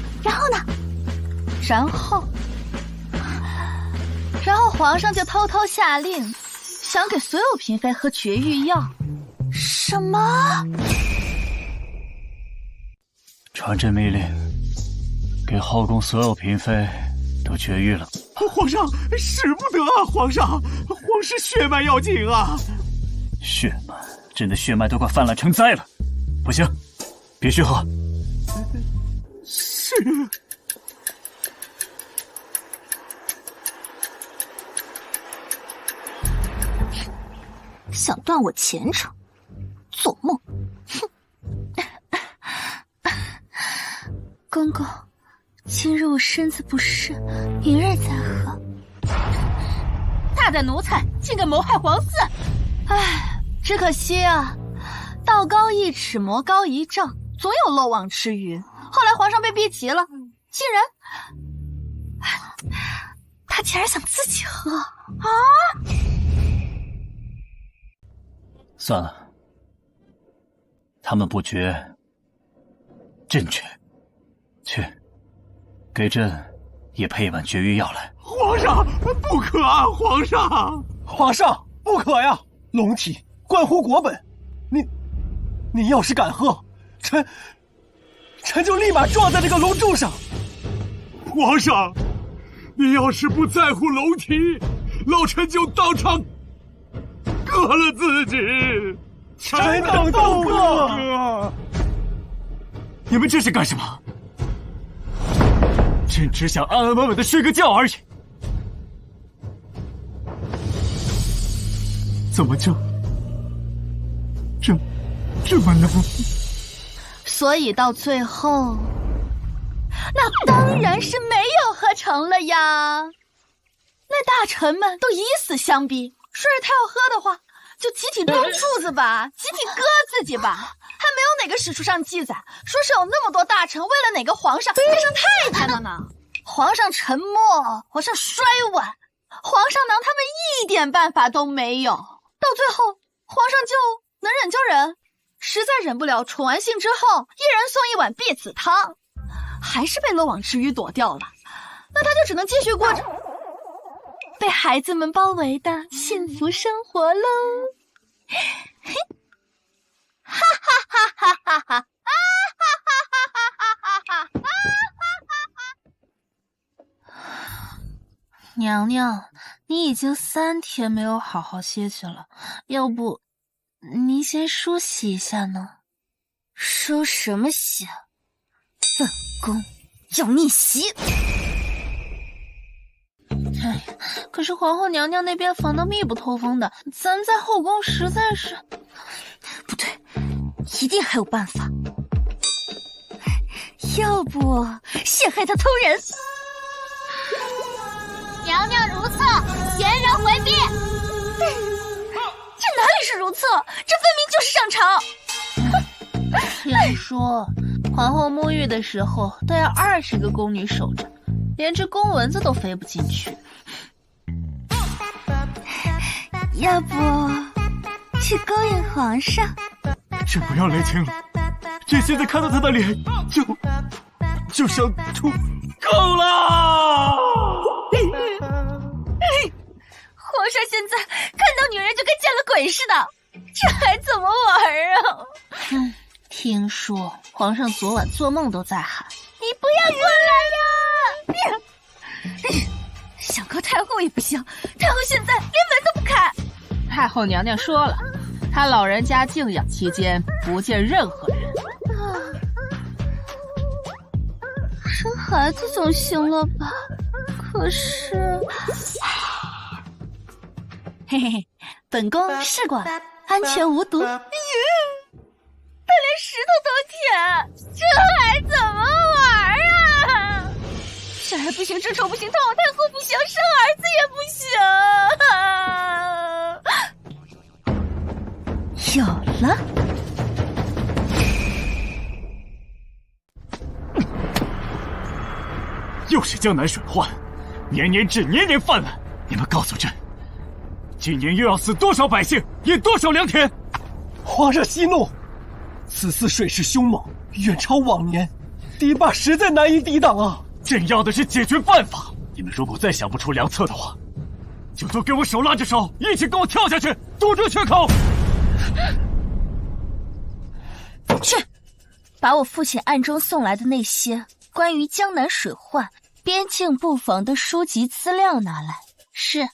然后皇上就偷偷下令，想给所有嫔妃喝绝育药。什么？传朕密令，给后宫所有嫔妃都绝育了。皇上，使不得啊！皇上，皇室血脉要紧啊！血脉，朕的血脉都快泛滥成灾了，不行，必须喝。是。想断我前程，做梦！哼！公公，今日我身子不适，明日再喝。大胆奴才，竟敢谋害皇嗣！唉，只可惜啊，道高一尺，魔高一丈，总有漏网之鱼。后来皇上被逼急了，竟然，他竟然想自己喝啊！算了，他们不绝，朕绝。去，给朕也配一碗绝育药来。皇上不可啊！皇上，皇上不可呀！龙体关乎国本，你要是敢喝，臣就立马撞在这个龙柱上。皇上，你要是不在乎龙体，老臣就当场割了自己。臣等都割。你们这是干什么？朕只想安安稳稳的睡个觉而已。怎么这么难？所以到最后，那当然是没有喝成了呀。那大臣们都以死相逼，说是他要喝的话，就集体端柱子吧，集体割自己吧。还没有哪个史书上记载说是有那么多大臣为了哪个皇上变成太监了呢？皇上沉默，皇上衰晚，皇上拿他们一点办法都没有。到最后，皇上就能忍就忍，实在忍不了，宠完幸之后，一人送一碗避子汤，还是被漏网之鱼躲掉了。那他就只能继续过着被孩子们包围的幸福生活喽。哈哈哈哈哈哈！啊哈哈哈哈哈哈！娘娘，你已经3天没有好好歇息了，要不您先梳洗一下呢？梳什么洗？宫要逆袭。哎，可是皇后娘娘那边防得密不透风的，咱们在后宫实在是……不对，一定还有办法。要不陷害他偷人？娘娘如厕，闲人回避。这哪里是如厕，这分明就是上朝。听说皇后沐浴的时候都要20个宫女守着，连只公蚊子都飞不进去。要不去勾引皇上？这不要雷霆了，这现在看到他的脸就想吐。够了！皇上现在看到女人就跟见了鬼似的，这还怎么玩啊？听说皇上昨晚做梦都在喊：“你不要过来呀！”想告太后也不行，太后现在连门都不开。太后娘娘说了，她老人家静养期间不见任何人。生孩子总行了吧？可是，嘿嘿嘿，本宫试过了，安全无毒。他连石头都舔，这还怎么玩啊？这还不行，这丑不行，讨好太后不行，生儿子也不行。有了。又是江南水患，年年治，年年泛滥。你们告诉朕，今年又要死多少百姓，饮多少良田？皇上息怒，此次水势凶猛，远超往年，堤坝实在难以抵挡啊！朕要的是解决办法。你们如果再想不出良策的话，就都给我手拉着手，一起跟我跳下去，堵住缺口。去，把我父亲暗中送来的那些关于江南水患、边境布防的书籍资料拿来。是。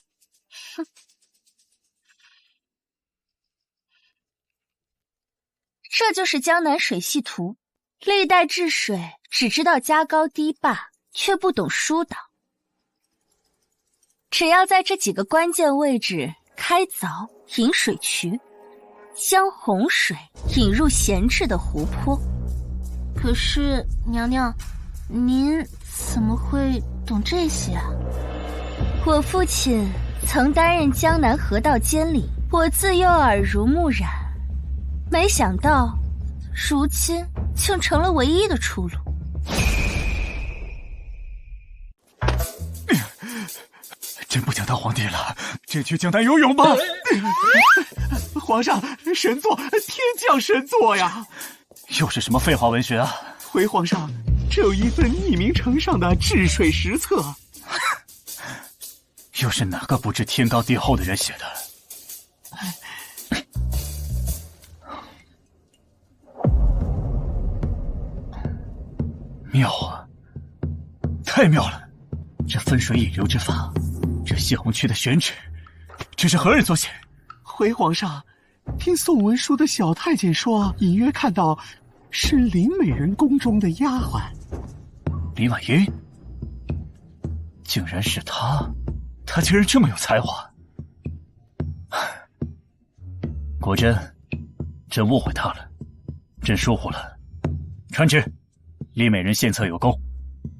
这就是江南水系图，历代治水只知道加高堤坝，却不懂疏导。只要在这几个关键位置开凿引水渠，将洪水引入闲置的湖泊。可是娘娘，您怎么会懂这些啊？我父亲曾担任江南河道监理，我自幼耳濡目染，没想到如今竟成了唯一的出路。朕不想当皇帝了，朕去江南游泳吧。皇上，神作，天降神作呀！又是什么废话文学啊？回皇上，这有一份匿名呈上的治水实册。又是哪个不知天高地厚的人写的？妙啊，太妙了！这分水引流之法，这泄洪区的选址，这是何人所写？回皇上，听宋文书的小太监说，隐约看到是林美人宫中的丫鬟林婉英，竟然是她！她竟然这么有才华！果真，朕误会她了，朕疏忽了。传旨，林美人献策有功，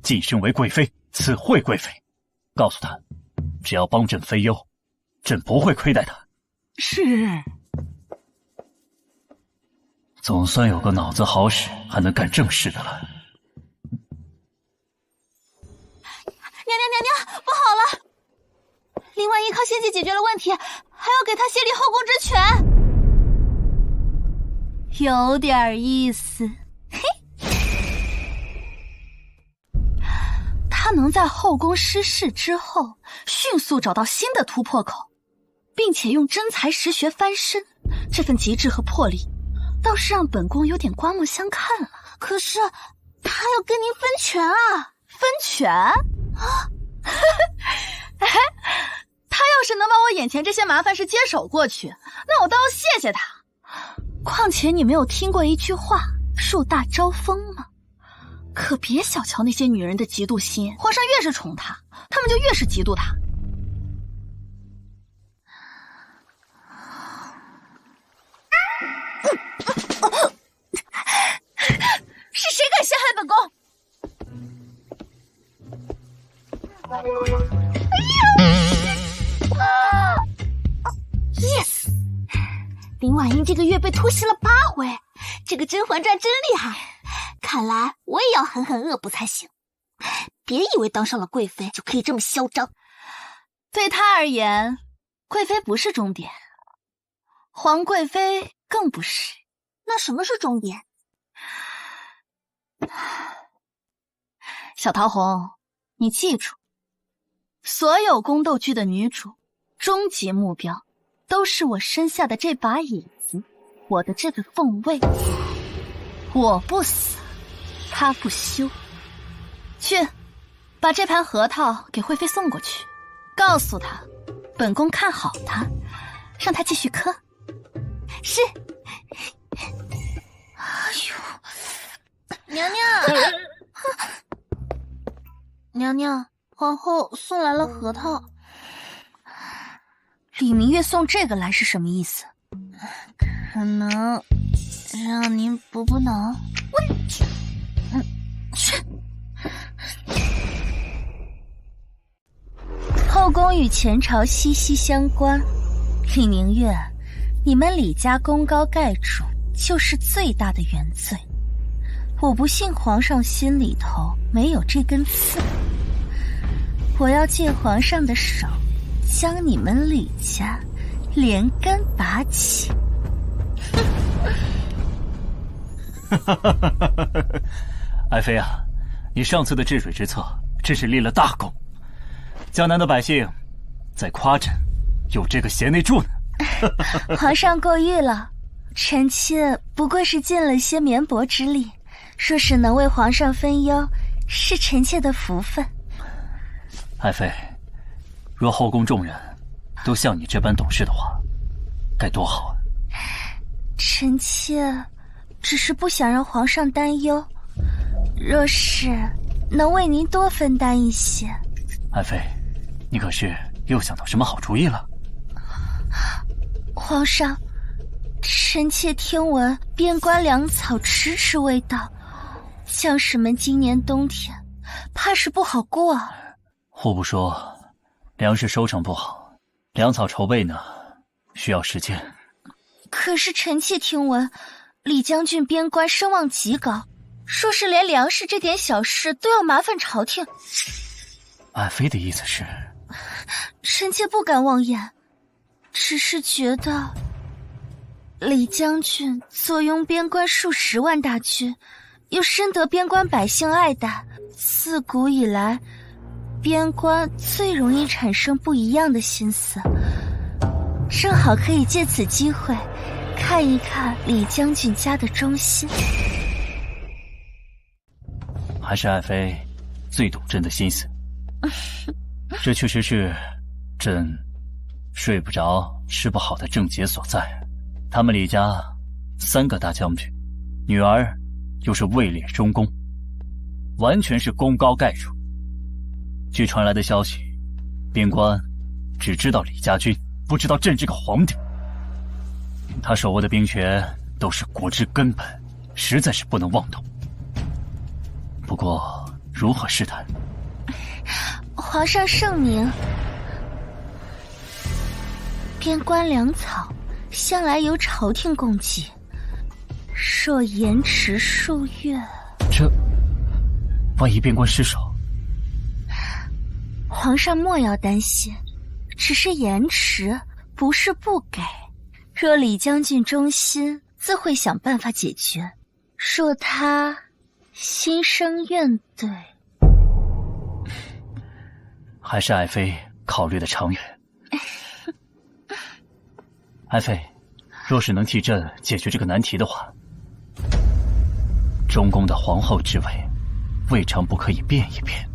晋升为贵妃，赐惠贵妃。告诉她，只要帮朕分忧，朕不会亏待她。是。总算有个脑子好使，还能干正事的了。娘，不好了！林婉依靠献计解决了问题，还要给她协理后宫之权，有点意思。嘿，她能在后宫失势之后，迅速找到新的突破口，并且用真才实学翻身，这份极致和魄力，倒是让本宫有点刮目相看了。可是，她要跟您分权啊！分权？啊！哎，他要是能把我眼前这些麻烦事接手过去，那我倒要谢谢他。况且你没有听过一句话“树大招风”吗？可别小瞧那些女人的嫉妒心，皇上越是宠她，她们就越是嫉妒她。是谁敢陷害本宫？Yes， 林婉英这个月被突袭了8回，这个《甄嬛传》真厉害。看来我也要狠狠恶补才行。别以为当上了贵妃就可以这么嚣张。对她而言，贵妃不是终点，皇贵妃更不是。那什么是终点？小桃红，你记住，所有宫斗剧的女主终极目标都是我身下的这把椅子，我的这个凤位。我不死，她不休。去，把这盘核桃给惠妃送过去，告诉她本宫看好她，让她继续磕。是。哎呦，娘娘，娘娘，皇后送来了核桃。李明月送这个来是什么意思？可能让您补补脑。后宫与前朝息息相关，李明月，你们李家功高盖主就是最大的原罪。我不信皇上心里头没有这根刺，我要借皇上的手，将你们李家连根拔起。爱妃啊，你上次的治水之策真是立了大功，江南的百姓在夸朕有这个贤内助呢。皇上过誉了，臣妾不过是尽了些绵薄之力，若是能为皇上分忧，是臣妾的福分。爱妃，若后宫众人都像你这般懂事的话，该多好啊！臣妾只是不想让皇上担忧，若是能为您多分担一些。爱妃，你可是又想到什么好主意了？皇上，臣妾听闻边关粮草迟迟未到，将士们今年冬天怕是不好过啊。互不说，粮食收成不好，粮草筹备呢，需要时间。可是臣妾听闻李将军边关声望极高，说是连粮食这点小事都要麻烦朝廷。爱妃的意思是？臣妾不敢妄言，只是觉得李将军坐拥边关数10万大军，又深得边关百姓爱戴，自古以来边关最容易产生不一样的心思，正好可以借此机会看一看李将军家的忠心。还是爱妃最懂朕的心思。这确实是朕睡不着吃不好的症结所在。他们李家3个大将军，女儿又是位列中宫，完全是功高盖主。据传来的消息，边关只知道李家军，不知道朕这个皇帝。他手握的兵权都是国之根本，实在是不能妄动。不过如何试探？皇上圣明，边关粮草向来由朝廷供给，若延迟数月，这万一边关失守？皇上莫要担心，只是延迟，不是不给。若李将军忠心，自会想办法解决；若他心生怨怼，还是爱妃考虑的长远。爱妃，若是能替朕解决这个难题的话，中宫的皇后之位，未尝不可以变一变。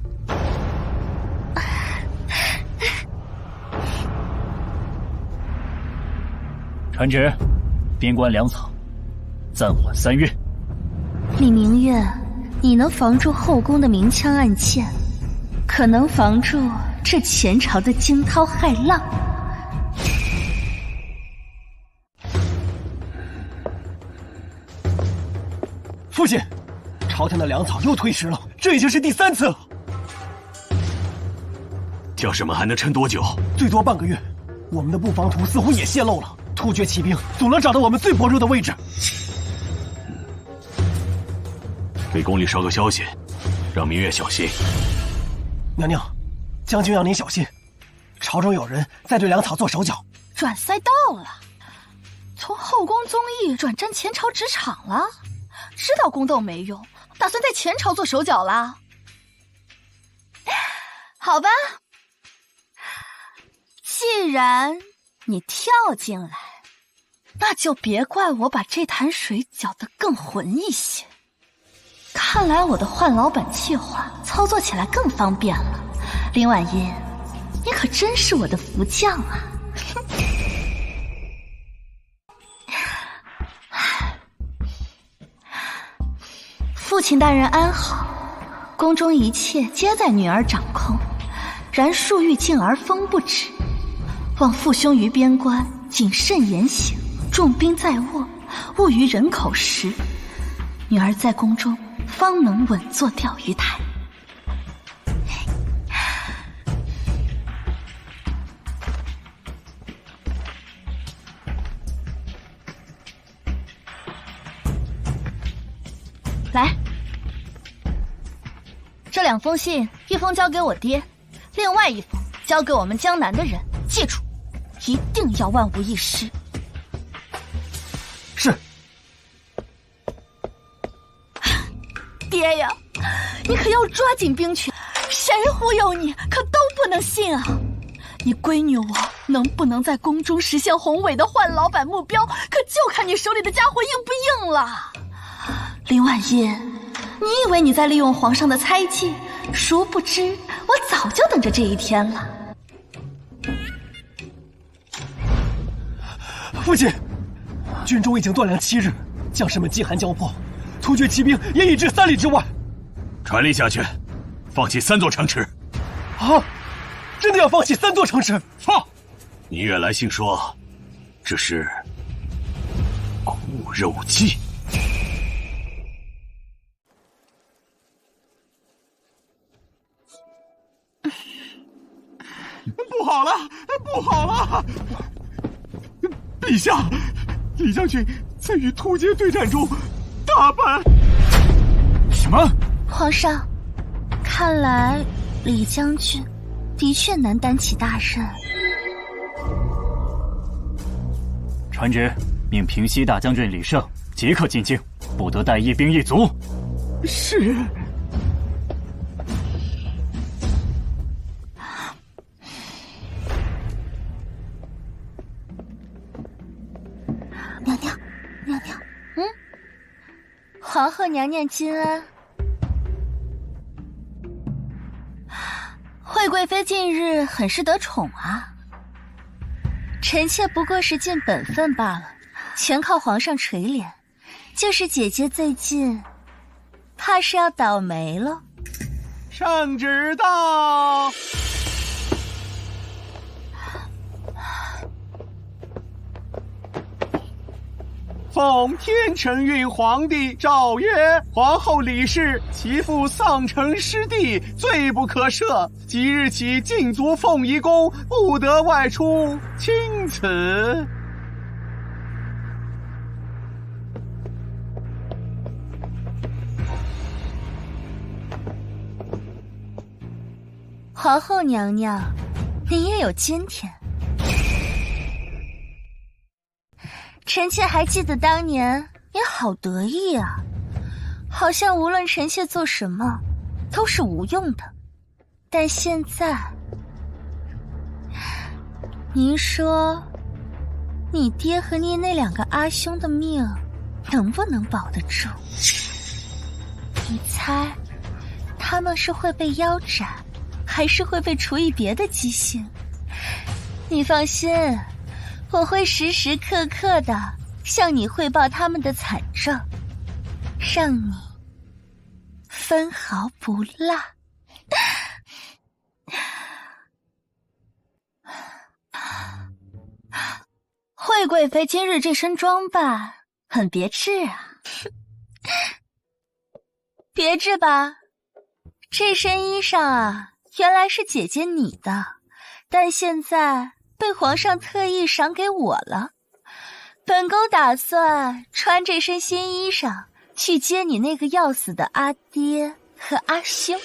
传旨，边关粮草暂缓3月。李明月，你能防住后宫的明枪暗箭，可能防住这前朝的惊涛骇浪。父亲，朝廷的粮草又推迟了，这已经是第3次了。将士们还能撑多久？最多半个月。我们的布防图似乎也泄露了，突厥骑兵总能找到我们最薄弱的位置。给宫里捎个消息，让明月小心。娘娘，将军让您小心，朝中有人在对粮草做手脚。转赛道了，从后宫综艺转战前朝职场了。知道宫斗没用，打算在前朝做手脚啦？好吧，既然你跳进来，那就别怪我把这潭水搅得更浑一些。看来我的换老板计划操作起来更方便了。林婉音，你可真是我的福将啊！父亲大人安好，宫中一切皆在女儿掌控，然树欲静而风不止。望父兄于边关谨慎言行，重兵在握，勿于人口实。女儿在宫中方能稳坐钓鱼台。来，这2封信，一封交给我爹，另外一封交给我们江南的人，记住，一定要万无一失。是。爹呀，你可要抓紧兵权，谁忽悠你可都不能信啊！你闺女我能不能在宫中实现宏伟的换老板目标，可就看你手里的家伙硬不硬了。林婉音，你以为你在利用皇上的猜忌，殊不知我早就等着这一天了。父亲，军中已经断粮7日，将士们饥寒交迫，突厥骑兵也已至3里之外。传令下去，放弃3座城池。啊！真的要放弃3座城池？放！明月来信说，这是固肉计。不好了，不好了！陛下，李将军在与突厥对战中大败。什么？皇上，看来李将军的确难担起大任。传旨，命平西大将军李胜即刻进京，不得带一兵一卒。是。娘娘，娘娘，皇后娘娘金安。惠贵妃近日很是得宠啊。臣妾不过是尽本分罢了，全靠皇上垂怜。就是姐姐最近，怕是要倒霉了。圣旨到。奉天承运皇帝诏曰：皇后李氏其父丧城失地，罪不可赦。即日起禁足凤仪宫，不得外出，钦此。皇后娘娘，您也有今天。臣妾还记得当年您好得意啊，好像无论臣妾做什么都是无用的。但现在，您说，你爹和你那2个阿兄的命能不能保得住？你猜，他们是会被腰斩，还是会被处以别的极刑？你放心，我会时时刻刻的向你汇报他们的惨状，让你分毫不落。惠贵妃今日这身装扮很别致啊。别致吧？这身衣裳啊，原来是姐姐你的，但现在被皇上特意赏给我了。本宫打算穿这身新衣裳去接你那个要死的阿爹和阿兄。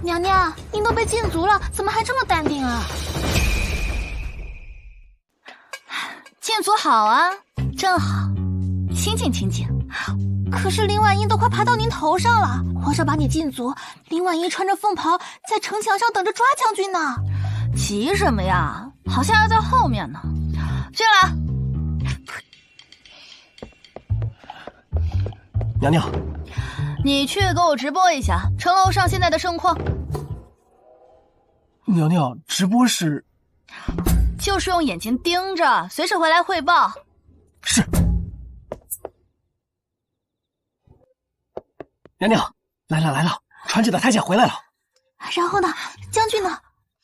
娘娘，您都被禁足了，怎么还这么淡定啊？禁足好啊，正好，清静清静。可是林婉英都快爬到您头上了，皇上把你禁足，林婉英穿着凤袍在城墙上等着抓将军呢。急什么呀？好像要在后面呢。进来。娘娘，你去给我直播一下城楼上现在的盛况。娘娘，直播是？就是用眼睛盯着，随时回来汇报。是。娘娘，来了，传旨的太监回来了。然后呢？将军呢？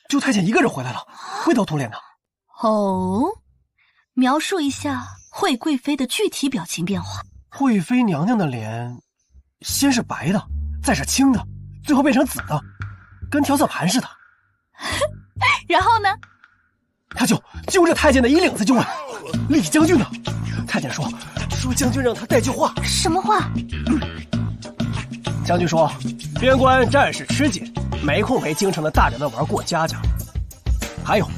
就太监一个人回来了，灰头土脸的。哦，描述一下惠贵妃的具体表情变化。惠妃娘娘的脸，先是白的，再是青的，最后变成紫的，跟调色盘似的。然后呢？他就揪着太监的衣领子就问：“李将军呢？”太监说将军让他带句话。什么话？将军说，边关战事吃紧，没空陪京城的大人们玩过家家。还有，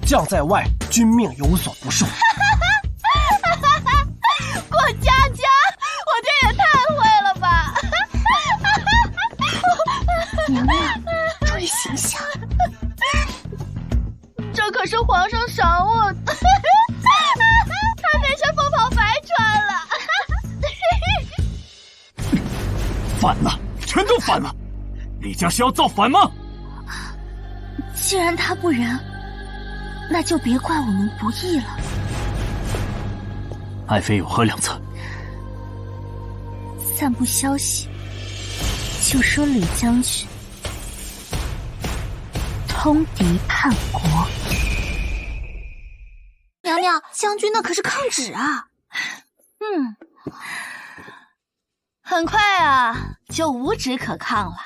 将在外，君命有所不受。过家家，我这也太会了吧！娘娘，注意形象。这可是皇上赏我的，他那身凤袍白穿了。反了，全都反了！李家是要造反吗？既然他不仁，那就别怪我们不义了。爱妃有何良策？散布消息，就说李将军通敌叛国。娘娘，将军那可是抗旨啊！很快啊，就无旨可抗了。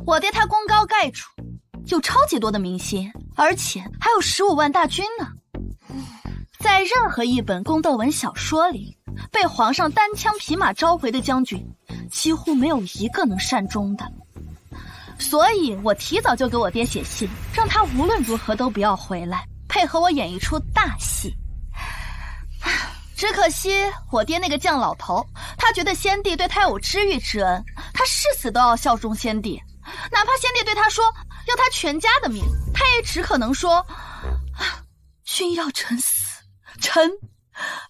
我爹他功高盖主，有超级多的民心，而且还有15万大军呢。在任何一本宫斗文小说里，被皇上单枪匹马召回的将军，几乎没有一个能善终的。所以我提早就给我爹写信，让他无论如何都不要回来，配合我演一出大戏。只可惜我爹那个犟老头，他觉得先帝对他有知遇之恩，他誓死都要效忠先帝，哪怕先帝对他说要他全家的命，他也只可能说君要臣死，臣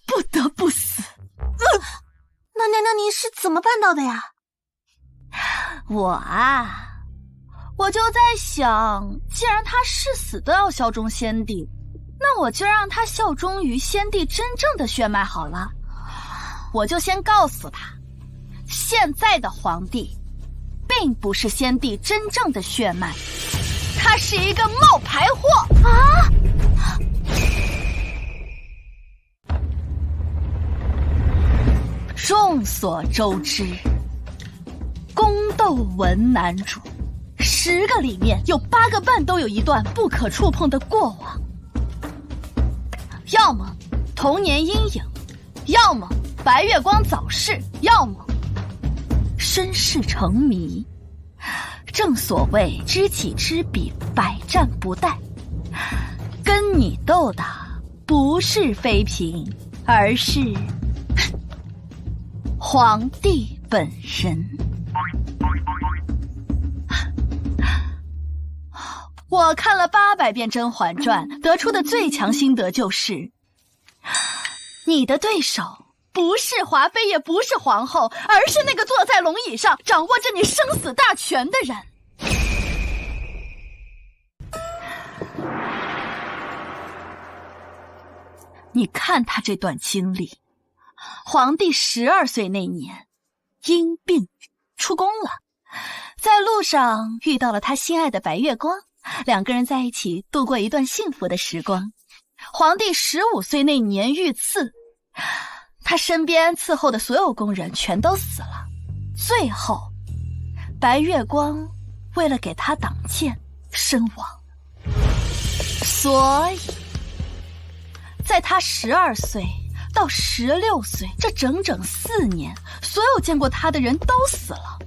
不得不死。那娘娘您是怎么办到的呀？我就在想，既然他誓死都要效忠先帝，那我就让他效忠于先帝真正的血脉好了。我就先告诉他，现在的皇帝并不是先帝真正的血脉，他是一个冒牌货啊！众所周知，宫斗文男主10个里面有8个半都有一段不可触碰的过往，要么童年阴影，要么白月光早逝，要么身世成谜。正所谓知己知彼，百战不殆。跟你斗的不是妃嫔，而是皇帝本人。我看了800遍《甄嬛传》，得出的最强心得就是，你的对手不是华妃，也不是皇后，而是那个坐在龙椅上掌握着你生死大权的人。你看他这段经历，皇帝12岁那年因病出宫了，在路上遇到了他心爱的白月光，两个人在一起度过一段幸福的时光。皇帝15岁那年遇刺，他身边伺候的所有工人全都死了，最后白月光为了给他挡箭身亡。所以在他12岁到16岁这整整4年，所有见过他的人都死了。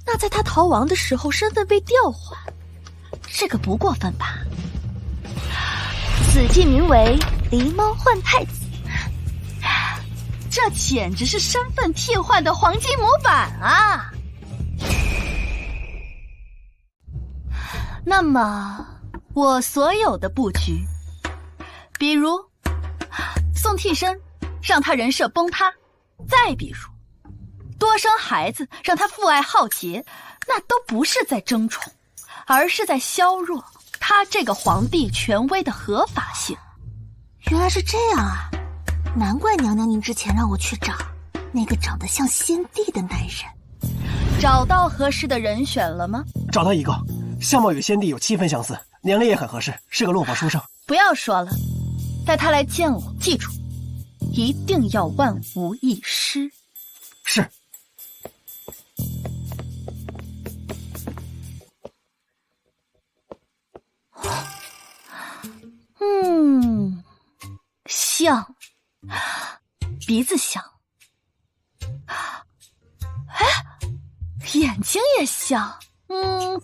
那在他逃亡的时候身份被调换，这个不过分吧？此剧名为狸猫换太子，这简直是身份替换的黄金模板啊！那么我所有的布局，比如送替身让他人设崩塌，再比如多生孩子让他父爱浩劫，那都不是在争宠，而是在削弱他这个皇帝权威的合法性。原来是这样啊，难怪娘娘您之前让我去找那个长得像先帝的男人。找到合适的人选了吗？找到一个，相貌与先帝有7分相似，年龄也很合适，是个落魄书生。不要说了，带他来见我，记住，一定要万无一失。是。像，鼻子像，哎，眼睛也像，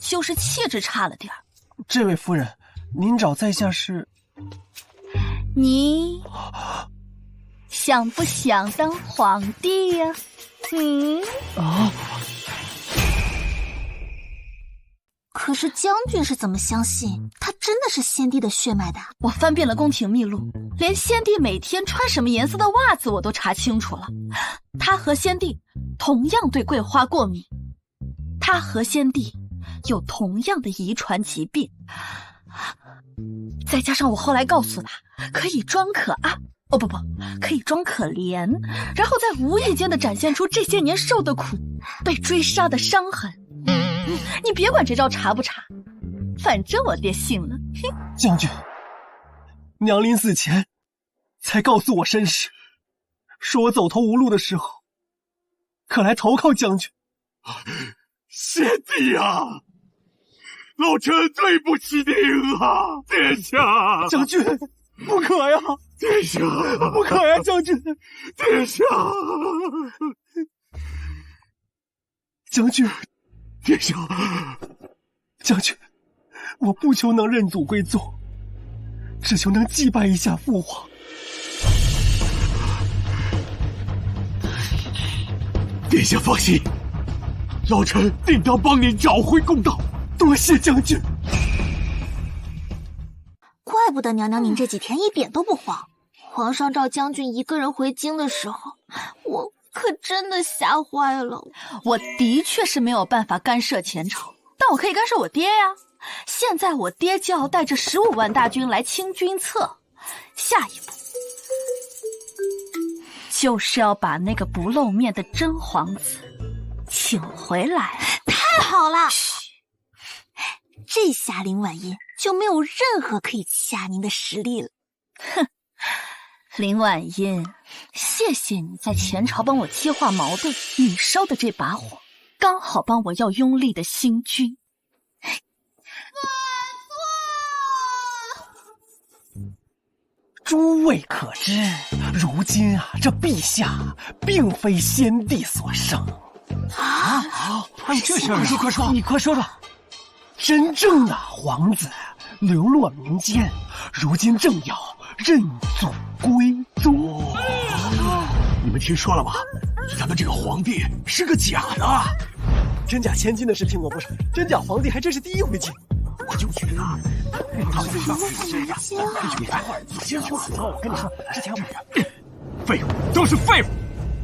就是气质差了点儿。这位夫人，您找在下是？你想不想当皇帝呀？可是将军是怎么相信他真的是先帝的血脉的？我翻遍了宫廷秘录，连先帝每天穿什么颜色的袜子我都查清楚了。他和先帝同样对桂花过敏，他和先帝有同样的遗传疾病，再加上我后来告诉他可以装可爱，可以装可怜，然后再无意间的展现出这些年受的苦，被追杀的伤痕。你别管这招查不查，反正我爹信了。将军，娘临死前才告诉我身世，说我走投无路的时候可来投靠将军。先帝啊，老臣对不起您啊，殿下。将军，不可呀！殿下，不可呀！将军，殿下，将军。殿下，将军，我不求能认祖归宗，只求能祭拜一下父皇。殿下放心，老臣定当帮您找回公道。多谢将军。怪不得娘娘您这几天一点都不慌。皇上召将军一个人回京的时候，我可真的吓坏了。我的确是没有办法干涉前朝，但我可以干涉我爹呀。现在我爹就要带着15万大军来清君侧，下一步就是要把那个不露面的真皇子请回来。太好了！这下林婉音就没有任何可以欺压您的实力了。哼，林婉音，谢谢你在前朝帮我激化矛盾，你烧的这把火刚好帮我要拥立的新君。诸位可知，如今啊，这陛下并非先帝所生啊！还有这事儿？快说，你快说说。真正的皇子流落民间，如今正要认祖归宗。你们听说了吗？咱们这个皇帝是个假的，真假千金的事听过不少，真假皇帝还真是第一回见。我就觉得他们这样，你先听我说，我跟你说，之前废物都是废物，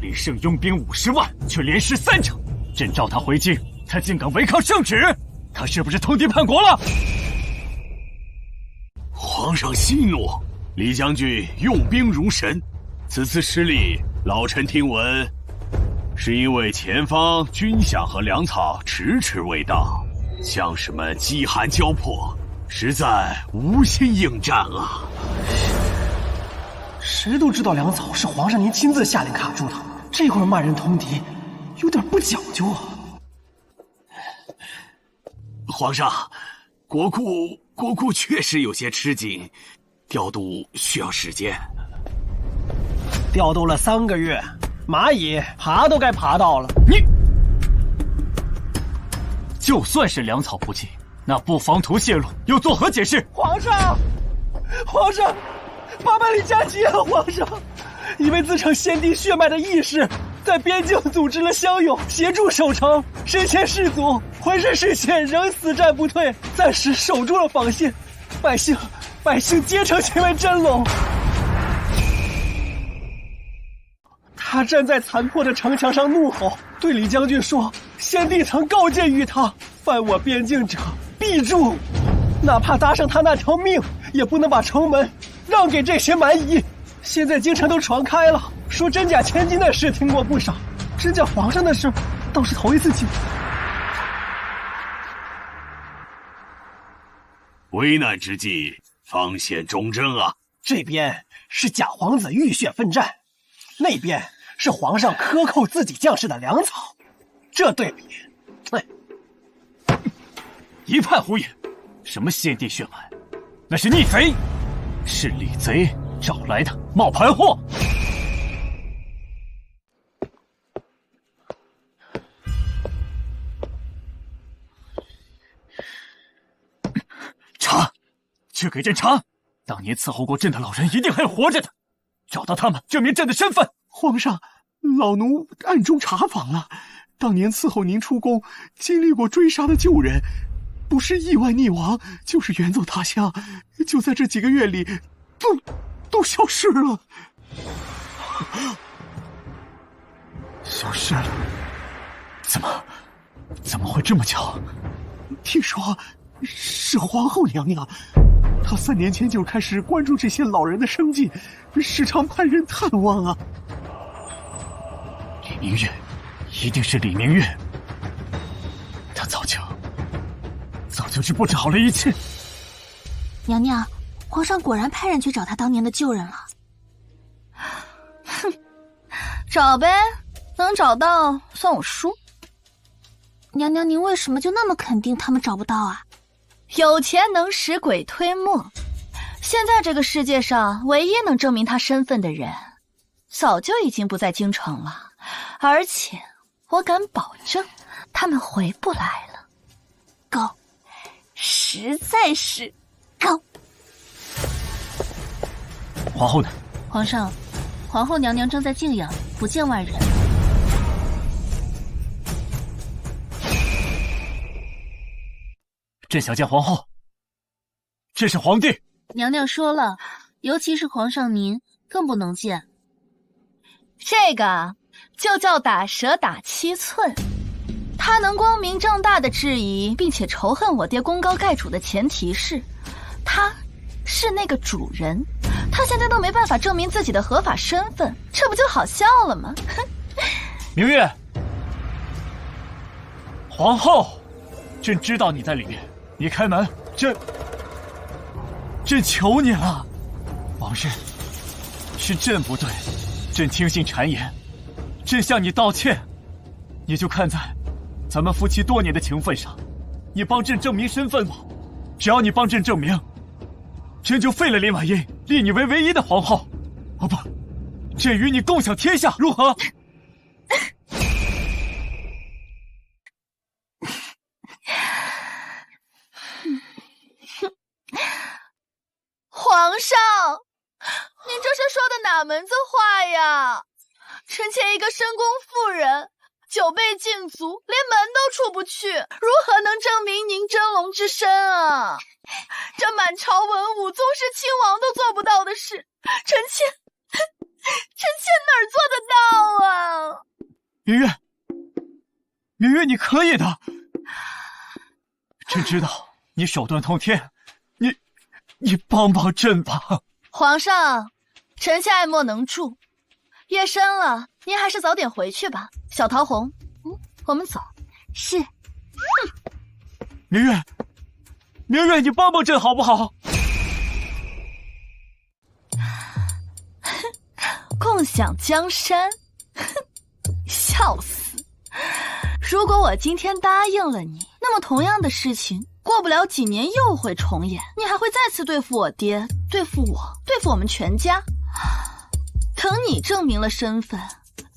李胜拥兵50万，却连失3城。朕召他回京，他竟敢违抗圣旨，他是不是通敌叛国了？皇上息怒，李将军用兵如神，此次失利，老臣听闻，是因为前方军饷和粮草迟迟未到，将士们饥寒交迫，实在无心应战啊！谁都知道粮草是皇上您亲自下令卡住的，这会儿骂人通敌，有点不讲究啊！皇上，国库确实有些吃紧，调度需要时间。调度了3个月，蚂蚁爬都该爬到了。你就算是粮草不济，那不防图泄露又作何解释？皇上，800里加急啊！皇上，一位自称先帝血脉的义士，在边境组织了乡勇，协助守城，身先士卒，浑身是血，仍死战不退，暂时守住了防线，百姓皆称其为真龙。他站在残破的城墙上怒吼，对李将军说：“先帝曾告诫于他，犯我边境者必诛，哪怕搭上他那条命，也不能把城门让给这些蛮夷。”现在京城都传开了，说真假千金的事听过不少，真假皇上的事倒是头一次听。危难之际，方显忠贞啊！这边是假皇子浴血奋战，那边是皇上克扣自己将士的粮草，这对比，一派胡言！什么先帝血脉，那是逆贼，是李贼找来的冒牌货。查，去给朕查！当年伺候过朕的老人一定还活着的，找到他们，证明朕的身份。皇上，老奴暗中查访了，当年伺候您出宫，经历过追杀的旧人，不是意外溺亡，就是远走他乡，就在这几个月里，都消失了。消失了？怎么会这么巧？听说是皇后娘娘，她3年前就开始关注这些老人的生计，时常派人探望啊。李明月，一定是李明月，他早就知不知好了一切。娘娘，皇上果然派人去找他当年的旧人了。哼，找呗，能找到算我输。娘娘，您为什么就那么肯定他们找不到啊？有钱能使鬼推磨，现在这个世界上唯一能证明他身份的人，早就已经不在京城了，而且我敢保证，他们回不来了。高，实在是高。皇后呢？皇上，皇后娘娘正在静养，不见外人。朕想见皇后。这是皇帝。娘娘说了，尤其是皇上您，更不能见。这个就叫打蛇打7寸。他能光明正大的质疑并且仇恨我爹功高盖主的前提是，他是那个主人，他现在都没办法证明自己的合法身份，这不就好笑了吗？明月，皇后，朕知道你在里面，你开门，朕求你了。王氏，是朕不对，朕听信谗言，朕向你道歉。你就看在咱们夫妻多年的情分上，你帮朕证明身份吧。只要你帮朕证明，朕就废了林婉英，立你为唯一的皇后。哦不，朕与你共享天下，如何？皇上，您这是说的哪门子话呀？臣妾一个深宫妇人，久被禁足，连门都出不去，如何能证明您真龙之身啊？这满朝文武，宗室亲王都做不到的事，臣妾哪儿做得到啊？明月，明月，你可以的。朕知道你手段通天，你帮帮朕吧。皇上，臣妾爱莫能助，夜深了，您还是早点回去吧。小桃红，我们走。是。明月，明月，你帮帮朕好不好？共享江山，笑死！如果我今天答应了你，那么同样的事情过不了几年又会重演，你还会再次对付我爹，对付我，对付我们全家。等你证明了身份，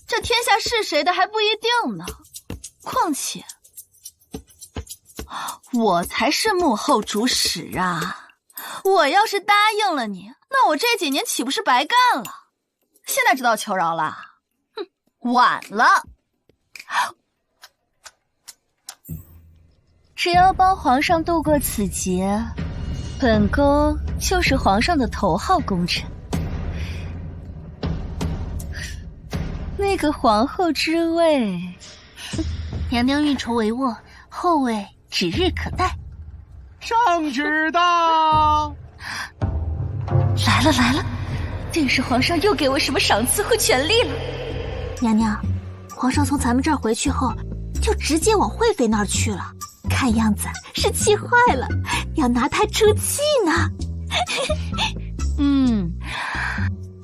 这天下是谁的还不一定呢。况且，我才是幕后主使啊！我要是答应了你，那我这几年岂不是白干了？现在知道求饶了？哼，晚了。只要帮皇上度过此劫，本宫就是皇上的头号功臣。那个皇后之位，娘娘运筹帷幄，后位指日可待。上旨到！来了来了，定是皇上又给我什么赏赐或权利了。娘娘，皇上从咱们这儿回去后，就直接往惠妃那儿去了。看样子是气坏了，要拿他出气呢。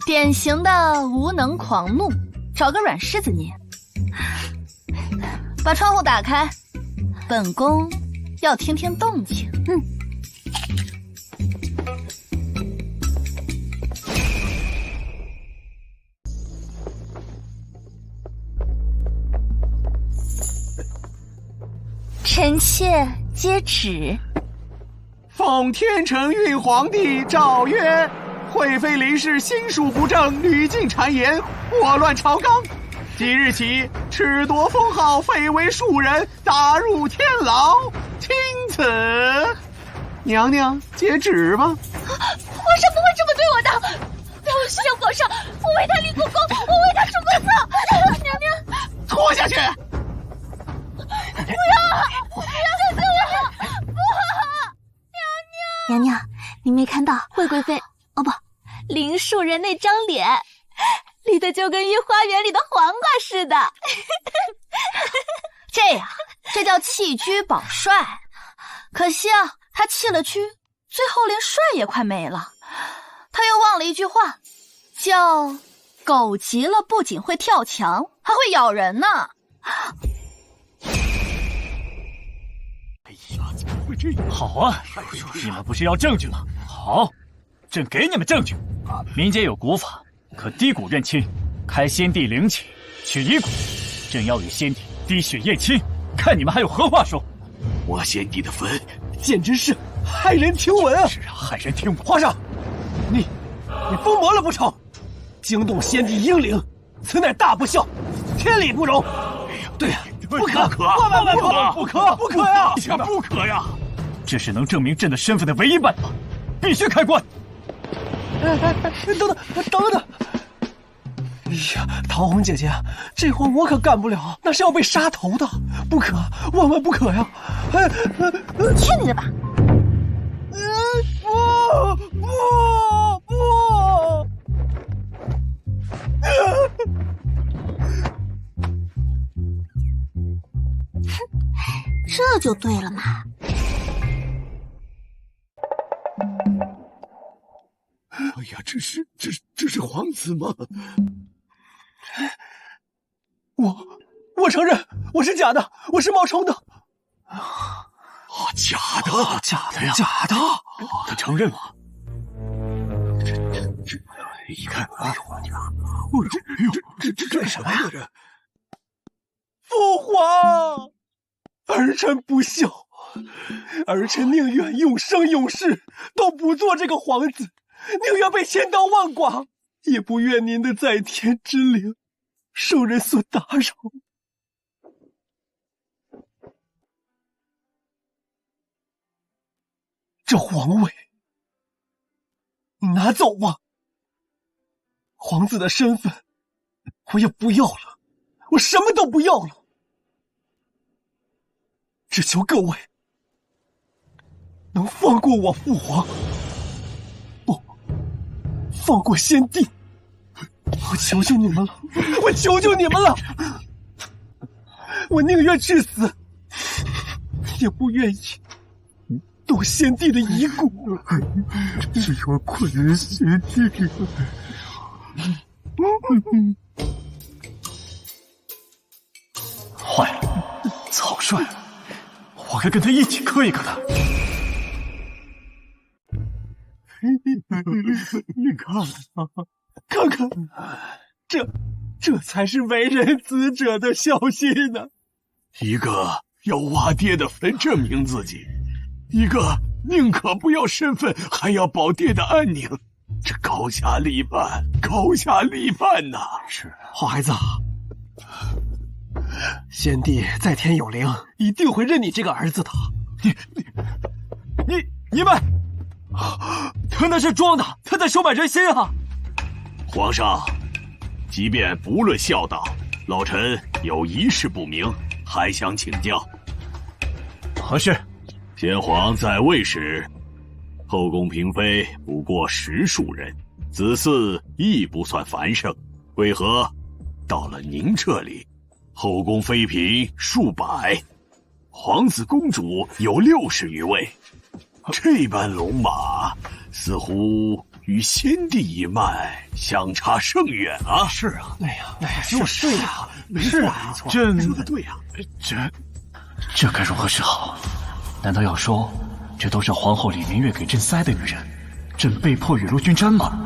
典型的无能狂怒，找个软柿子捏。把窗户打开，本宫要听听动静。臣妾接旨。奉天承运皇帝诏曰：惠妃林氏心术不正，屡禁谗言，祸乱朝纲。即日起，褫夺封号，废为庶人，打入天牢。钦此。娘娘接旨吧。皇上不会这么对我的，让我谢皇上，我为他立过功，我为他出过色。娘娘，拖下去。不要！救救我！不好！娘娘，你没看到惠贵妃哦不，林庶人那张脸，立的就跟御花园里的黄瓜似的。这叫弃车保帅。可惜啊，他弃了车，最后连帅也快没了。他又忘了一句话，叫狗急了不仅会跳墙，还会咬人呢。好啊，你们不是要证据吗？好，朕给你们证据。民间有古法，可滴骨认亲，开先帝灵寝，取遗骨。朕要与先帝滴血验亲，看你们还有何话说。我先帝的坟，简直是骇人听闻啊！是啊，骇人听闻。皇上，你疯魔了不成？惊动先帝英灵，此乃大不孝，天理不容。对呀，不可，万万不可，不可呀！不可呀！这是能证明朕的身份的唯一办法，必须开棺。等等！哎呀，桃红姐姐，这活我可干不了，那是要被杀头的，不可，万万不可呀！去你的吧！不！这就对了嘛。哎呀，这是皇子吗？我承认我是假的，我是冒充的。假的呀！假的！他承认了。你看啊，这什么呀？父皇，儿臣不孝，儿臣宁愿永生永世都不做这个皇子，宁愿被千刀万剐，也不愿您的在天之灵受人所打扰。这皇位，你拿走吧。皇子的身份，我也不要了，我什么都不要了。只求各位能放过我父皇，放过先帝！我求求你们了，我求求你们了！我宁愿去死，也不愿意动先帝的遗骨。只有困人先帝了。坏了，草率了，我该跟他一起磕一磕他。你看看，这才是为人子者的孝心呢。一个要挖爹的坟证明自己，一个宁可不要身份还要保爹的安宁，这高下立判，高下立判呐！是好孩子，先帝在天有灵，一定会认你这个儿子的。你们，他那是装的，他在收买人心啊！皇上，即便不论孝道，老臣有一事不明，还想请教。何事？先皇在位时，后宫嫔妃不过10数人，子嗣亦不算繁盛，为何到了您这里，后宫妃嫔数百，皇子公主有60余位？这般龙马，似乎与先帝一脉相差甚远啊！是啊，哎呀，就是呀，是啊，这说的对呀，这该如何是好？难道要说这都是皇后李明月给朕塞的女人，朕被迫雨露均沾吗？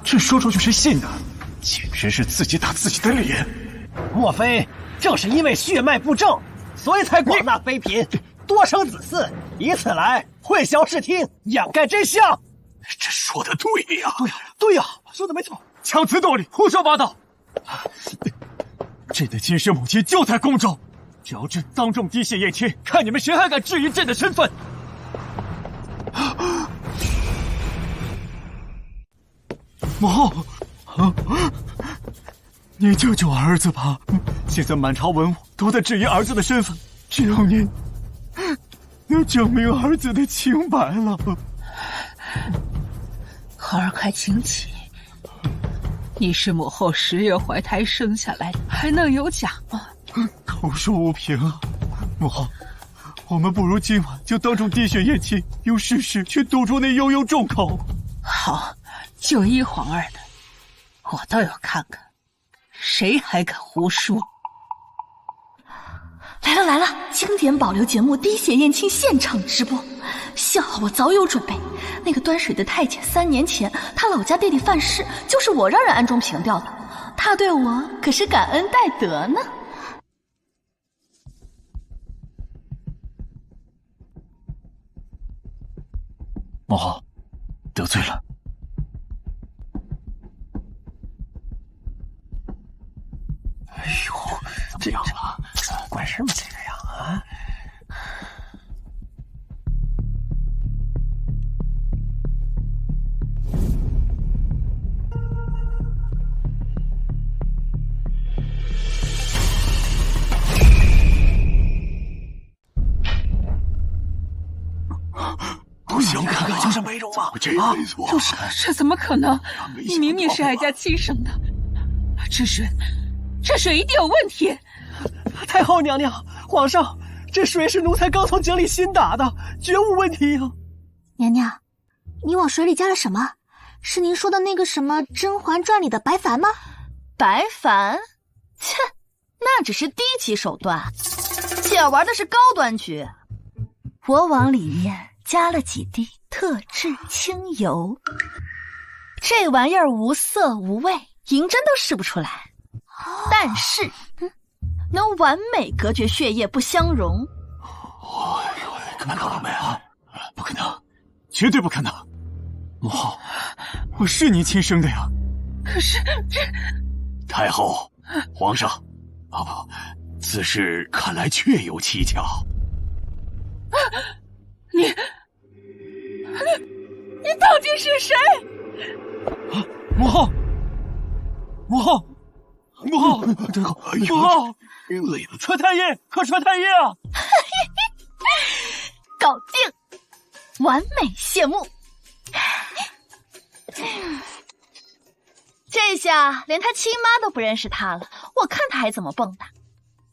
这说出去谁信呢？简直是自己打自己的脸！莫非正是因为血脉不正，所以才广纳妃嫔，多生子嗣，以此来混淆视听，掩盖真相？这说的对呀！对呀，说的没错。强词夺理，胡说八道！朕的亲生母亲就在宫中，只要朕当众滴血验亲，看你们谁还敢质疑朕的身份！母后，你救救儿子吧！现在满朝文武都在质疑儿子的身份，只有您能证明儿子的清白了。孩儿快请起，你是母后10月怀胎生下来的，还能有假吗？口说无凭啊！母后，我们不如今晚就当众滴血验亲，用事实去堵住那悠悠众口。好，就依皇儿的，我倒要看看，谁还敢胡说！来了！经典保留节目滴血验亲现场直播，幸好我早有准备。那个端水的太监3年前他老家弟弟犯事，就是我让人暗中平掉的，他对我可是感恩戴德呢。母后，得罪了。哎呦，这样吧，管什么这个呀啊！不行，你看看就是没容吗？这没错，就是这怎么可能？你明明是哀家亲生的，这水一定有问题。太后娘娘，皇上，这水是奴才刚从井里新打的，绝无问题呀。娘娘，你往水里加了什么？是您说的那个什么《甄嬛传》里的白矾吗？白矾？切，那只是低级手段，姐玩的是高端局。我往里面加了几滴特制清油，这玩意儿无色无味，银针都试不出来，但是能完美隔绝血液不相容。看到了没啊？不可能，绝对不可能！母后，我是你亲生的呀。可是这……太后，皇上，不，此事看来确有蹊跷。你到底是谁？母后，母后，母后，母后，累了，传太医，快传太医啊！搞定，完美谢幕。这下连他亲妈都不认识他了，我看他还怎么蹦跶。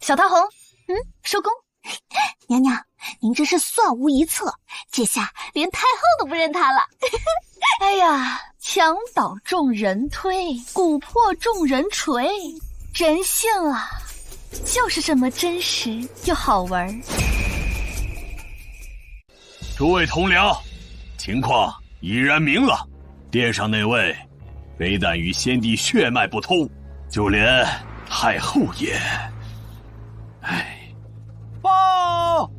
小桃红，收工。娘娘，您这是算无一策，这下连太后都不认他了。哎呀，墙倒众人推，鼓破众人锤，人性啊，就是这么真实又好玩。诸位同僚，情况已然明了，殿上那位非但与先帝血脉不通，就连太后也……报！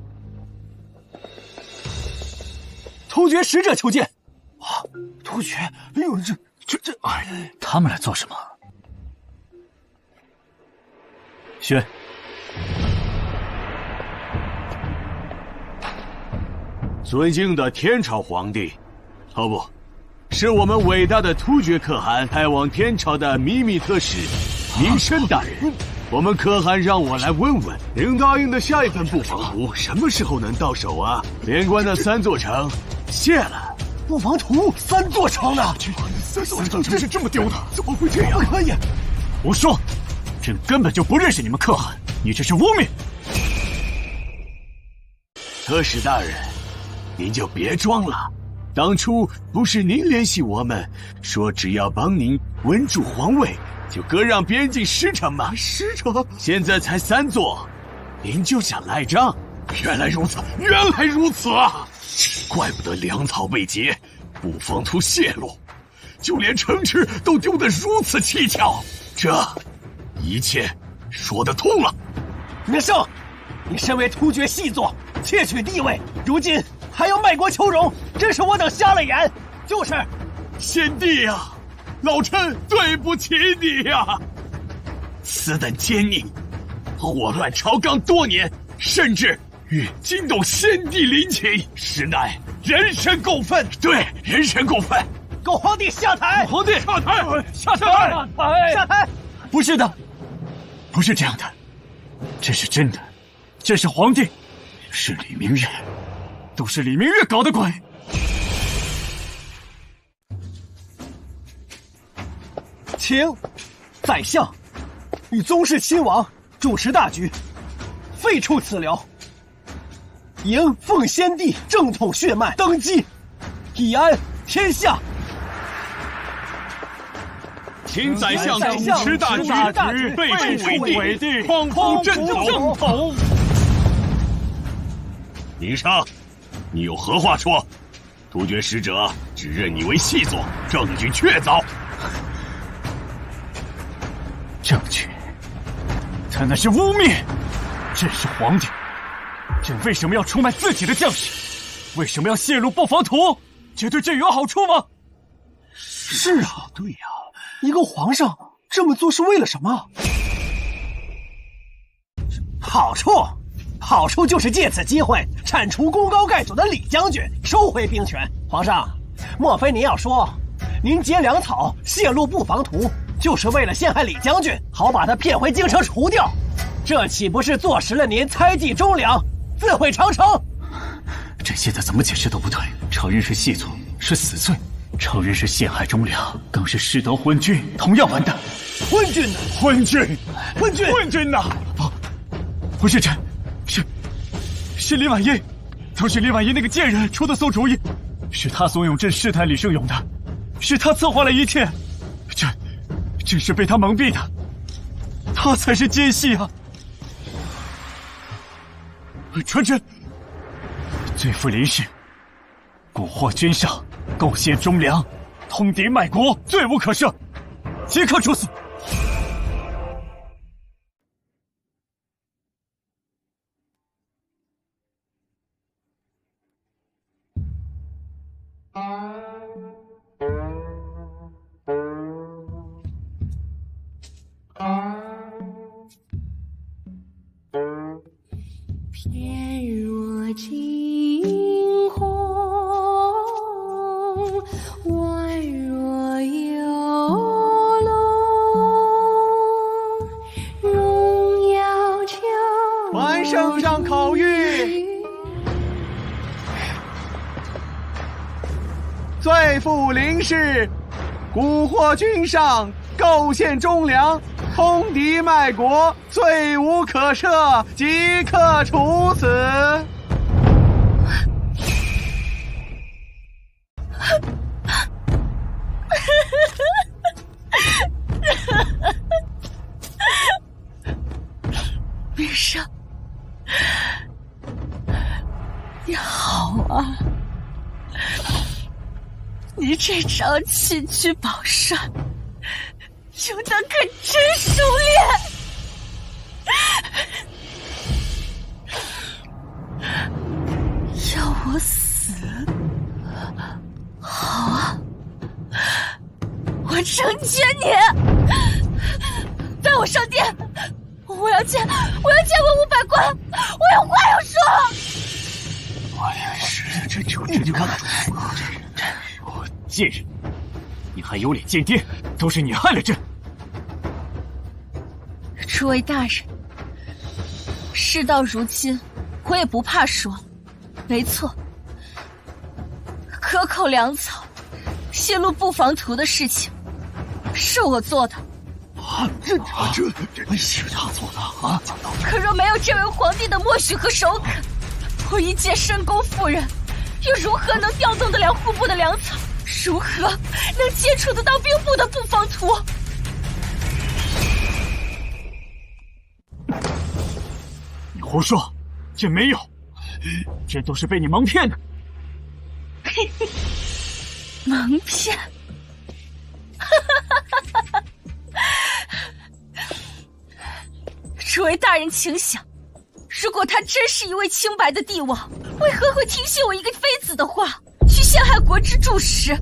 突厥使者求见。啊，突厥，哎呦，这，哎，他们来做什么？宣。尊敬的天朝皇帝，哦不，是我们伟大的突厥可汗派往天朝的秘密特使明申大人。我们可汗让我来问问，您答应的下一份布防图什么时候能到手啊？边关的3座城谢了。布防图3座城呢？三座城是这么丢的？怎么会这样？不可以！胡说！朕根本就不认识你们可汗，你这是污蔑！特使大人，您就别装了。当初不是您联系我们，说只要帮您稳住皇位，就割让边境10城吗？10城？现在才3座，您就想赖账？原来如此，原来如此啊！怪不得粮草被劫，布防图泄露，就连城池都丢得如此蹊跷，这一切说得通了。明胜，你身为突厥细作，窃取地位，如今还要卖国求荣，真是我等瞎了眼。就是，先帝呀，老臣对不起你呀！此等奸佞，祸乱朝纲多年，甚至欲惊动先帝陵寝，实乃人神共愤。对，人神共愤。狗皇帝下台！皇帝下台！下台！下台！不是的，不是这样的，这是真的，这是皇帝，是李明月，都是李明月搞的鬼。请宰相与宗室亲王主持大局，废除此僚，迎奉先帝正统血脉登基，以安天下。请宰相主持大局，废除伪帝，匡扶正统。宁商，你有何话说？突厥使者只认你为细作，证据确凿。证据？他那是污蔑！朕是皇帝，朕为什么要出卖自己的将士？为什么要泄露布防图？这对朕有好处吗？是啊，对呀。一个皇上这么做是为了什么？好处，好处就是借此机会铲除功高盖主的李将军，收回兵权。皇上，莫非您要说，您劫粮草、泄露布防图，就是为了陷害李将军，好把他骗回京城除掉？这岂不是坐实了您猜忌忠良、自毁长城？朕现在怎么解释都不对，承认是细作，是死罪。承认是陷害忠良，更是失德昏君，同样完蛋。昏君呢？昏君，昏君，昏君呢？不是朕，是李婉英，都是李婉英那个贱人出的馊主意，是他怂恿朕试探李胜勇的，是他策划了一切，朕是被他蒙蔽的，他才是奸细啊！传旨，罪负林氏，蛊惑君上。构陷忠良，通敌卖国，罪无可赦，即刻处死。翩若惊鸿，宛若游龙，荣耀秋。还圣上口谕，罪妇林氏，蛊惑君上，构陷忠良，通敌卖国，罪无可赦，即刻处死。明生，你好啊！你这招弃车保帅用的可真熟练。要我死？好啊，我成全你！带我上殿，我要见文武百官，我有话要说。我也是，这就看我贱人，你还有脸见爹？都是你害了朕。诸位大人，事到如今，我也不怕说。没错，克扣粮草、泄露布防图的事情，是我做的。这是他做的啊！可若没有这位皇帝的默许和首肯，我一介深宫妇人，又如何能调动得了户部的粮草？如何能接触得到兵部的布防图？你胡说，朕没有，这都是被你蒙骗的。蒙骗？诸位大人请想，如果他真是一位清白的帝王，为何会听信我一个妃子的话，去陷害国之柱石？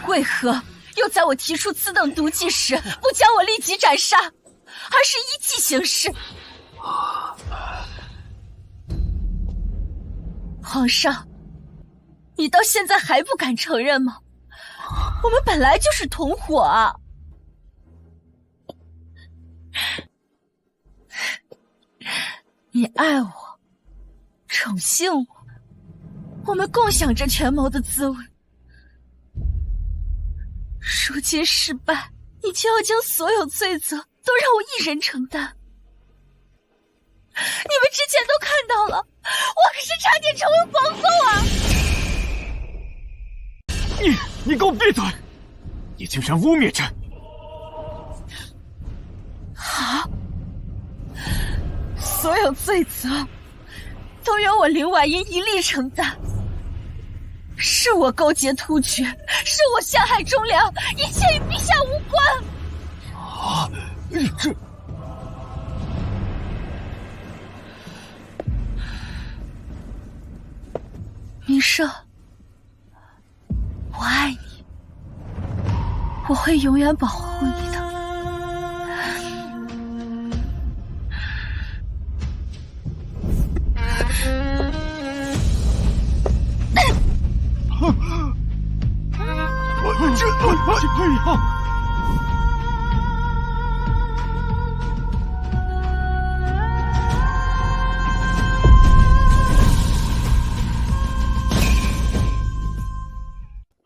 为何又在我提出此等毒计时，不将我立即斩杀，而是依计行事？皇上，你到现在还不敢承认吗？我们本来就是同伙啊！你爱我，宠幸我，我们共享着权谋的滋味。如今失败，你就要将所有罪责都让我一人承担。你们之前都看到了，我可是差点成为皇后啊！你给我闭嘴！你竟然污蔑朕！好，所有罪责都由我林婉音一力承担。是我勾结突厥，是我陷害忠良，一切与陛下无关。啊，这……明生，我爱你，我会永远保护你的。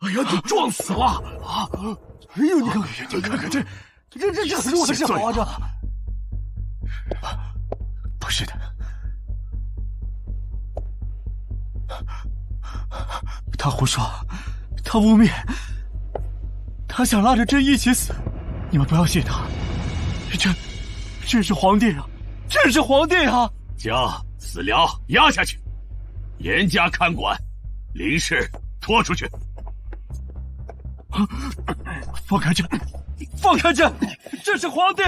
哎呀，你撞死了！啊！哎呦，你看看这是我的手啊！这不是的，他胡说，他污蔑，他想拉着朕一起死。你们不要信他，这是皇帝啊！这是皇帝啊！将死僚押下去，严加看管，林氏拖出去。放开朕！放开朕！这是皇帝！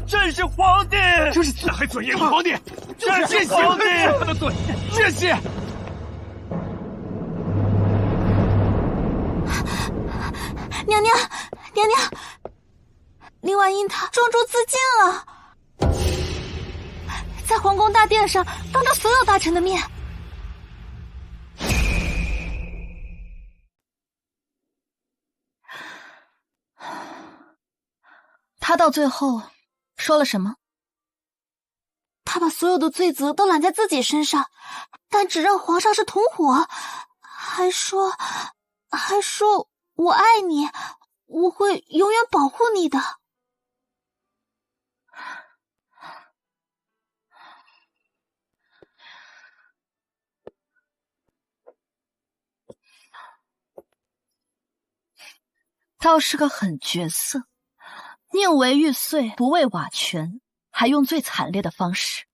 朕是皇帝！这是哪还尊严皇帝？这是皇帝！他的嘴！这是。娘娘，林婉音她庄主自尽了，在皇宫大殿上，当着所有大臣的面。他到最后说了什么？他把所有的罪责都揽在自己身上，但只认皇上是同伙，还说我爱你，我会永远保护你的。倒是个狠角色，宁为玉碎不为瓦全，还用最惨烈的方式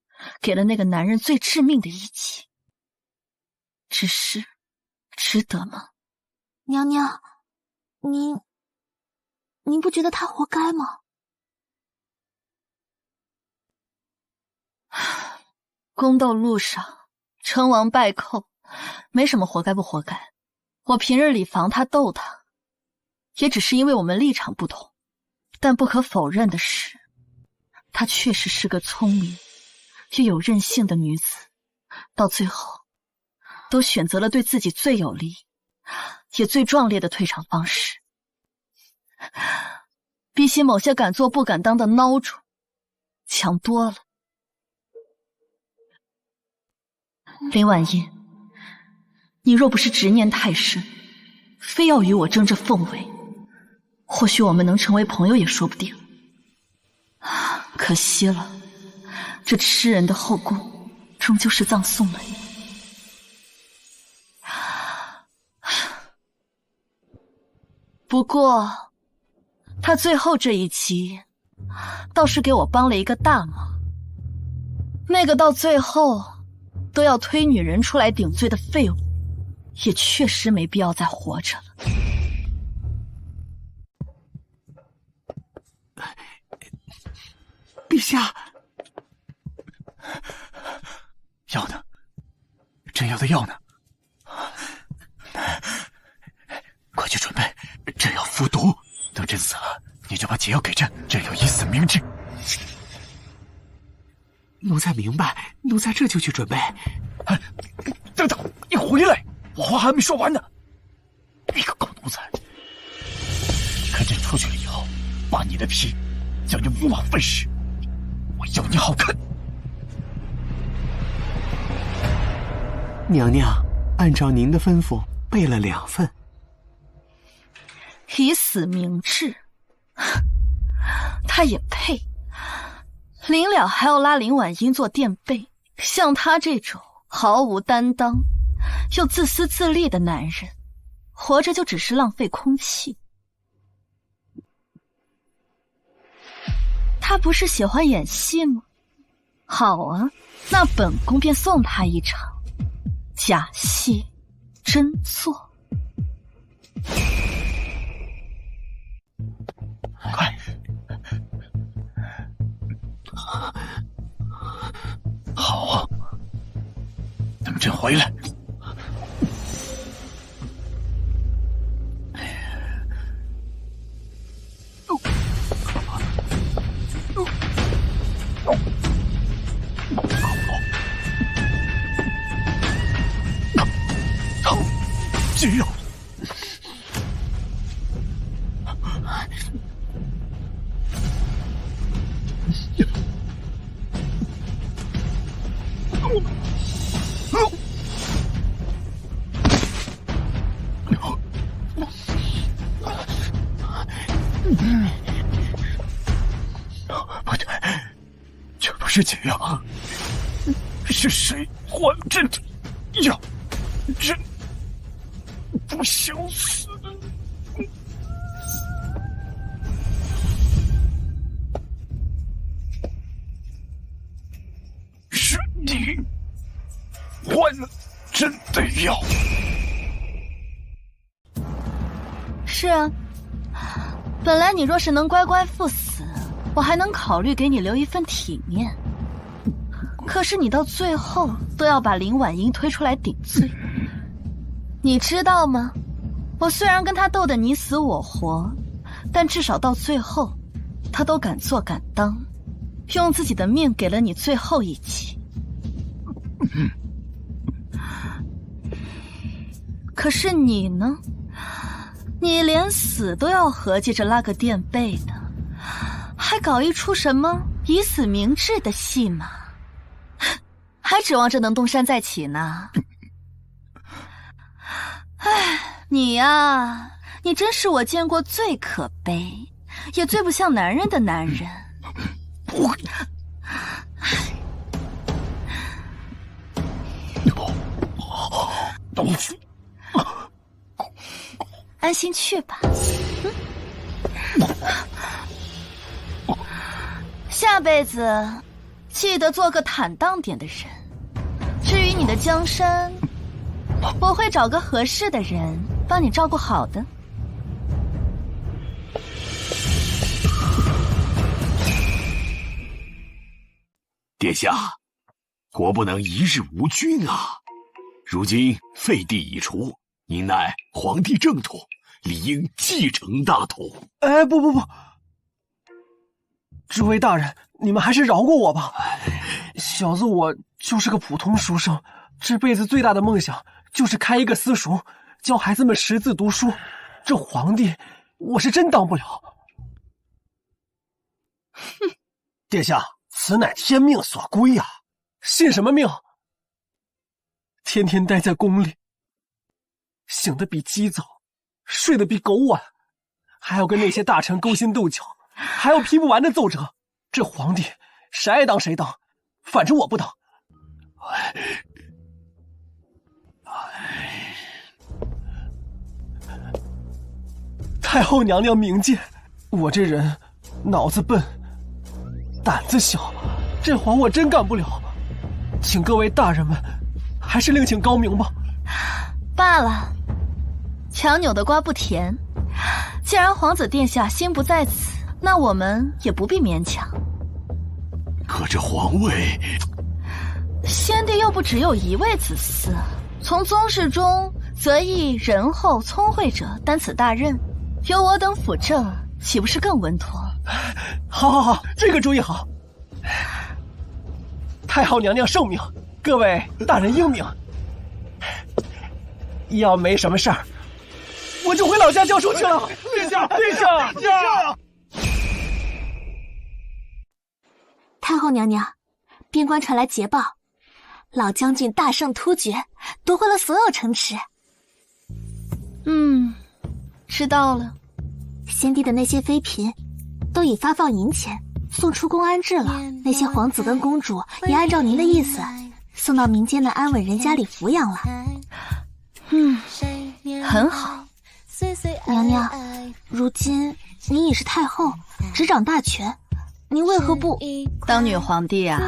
给了那个男人最致命的一击。只是值得吗？娘娘，您不觉得他活该吗？宫斗路上成王败寇，没什么活该不活该。我平日里防他斗他，也只是因为我们立场不同。但不可否认的是，她确实是个聪明又有韧性的女子，到最后都选择了对自己最有利也最壮烈的退场方式，比起某些敢做不敢当的孬种强多了。林婉音，你若不是执念太深，非要与我争这凤位，或许我们能成为朋友也说不定。可惜了，这吃人的后宫终究是葬送了你。不过他最后这一集倒是给我帮了一个大忙，那个到最后都要推女人出来顶罪的废物，也确实没必要再活着了。陛下，药呢？朕要的药呢？快去准备，朕要服毒。等朕死了，你就把解药给朕，朕要以死明志。奴才明白，奴才这就去准备。等等，你回来，我话还没说完呢。你个狗奴才！看朕出去了以后，扒你的皮，叫你五马分尸，我要你好看。娘娘，按照您的吩咐备了2份。以死明志，他也配？临了还要拉林婉音做垫背，像他这种毫无担当又自私自利的男人，活着就只是浪费空气。他不是喜欢演戏吗？好啊，那本宫便送他一场假戏真做。快！好啊，等朕回来。解药。不对，这不是解药，是谁还朕的药？朕不想死。是你还了朕的药。是啊，本来你若是能乖乖赴死，我还能考虑给你留一份体面。可是你到最后都要把林婉音推出来顶罪，你知道吗？我虽然跟他斗得你死我活，但至少到最后他都敢做敢当，用自己的命给了你最后一击。可是你呢？你连死都要合计着拉个垫背的，还搞一出什么以死明志的戏码，还指望着能东山再起呢？唉，你呀，你真是我见过最可悲，也最不像男人的男人。安心去吧。下辈子记得做个坦荡点的人。至于你的江山，我会找个合适的人帮你照顾好的。殿下，国不能一日无君啊！如今废帝已除，您乃皇帝正统，理应继承大统。哎，不，诸位大人，你们还是饶过我吧。小子我就是个普通书生，这辈子最大的梦想就是开一个私塾，教孩子们识字读书。这皇帝我是真当不了。哼，殿下，此乃天命所归呀！信什么命？天天待在宫里，醒得比鸡早，睡得比狗晚，还要跟那些大臣勾心斗角，还要批不完的奏折。这皇帝谁爱当谁当，反正我不当。太后娘娘明鉴，我这人脑子笨，胆子小，这皇我真干不了，请各位大人们还是另请高明吧。罢了，强扭的瓜不甜。既然皇子殿下心不在此，那我们也不必勉强。可这皇位，先帝又不只有一位子嗣，从宗室中择一仁厚聪慧者担此大任，由我等辅政，岂不是更稳妥？好，这个主意好。太后娘娘圣命，各位大人英明。要没什么事儿，我就回老家教书去了。殿下！太后娘娘，边关传来捷报，老将军大胜突厥，夺回了所有城池。知道了。先帝的那些妃嫔都已发放银钱，送出宫安置了。那些皇子跟公主也按照您的意思，送到民间的安稳人家里抚养了。很好。娘娘，如今您已是太后，执掌大权，您为何不当女皇帝啊？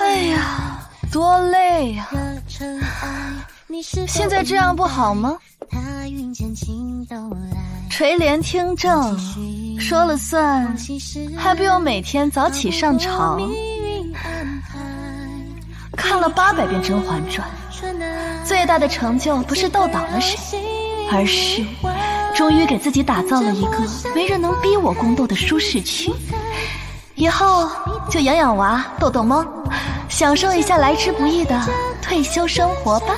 哎呀，多累呀！现在这样不好吗？垂帘听政，说了算，还不用每天早起上朝。看了800遍《甄嬛传》，最大的成就不是斗倒了谁，而是终于给自己打造了一个没人能逼我宫斗的舒适区。以后就养养娃，逗逗猫，享受一下来之不易的退休生活吧。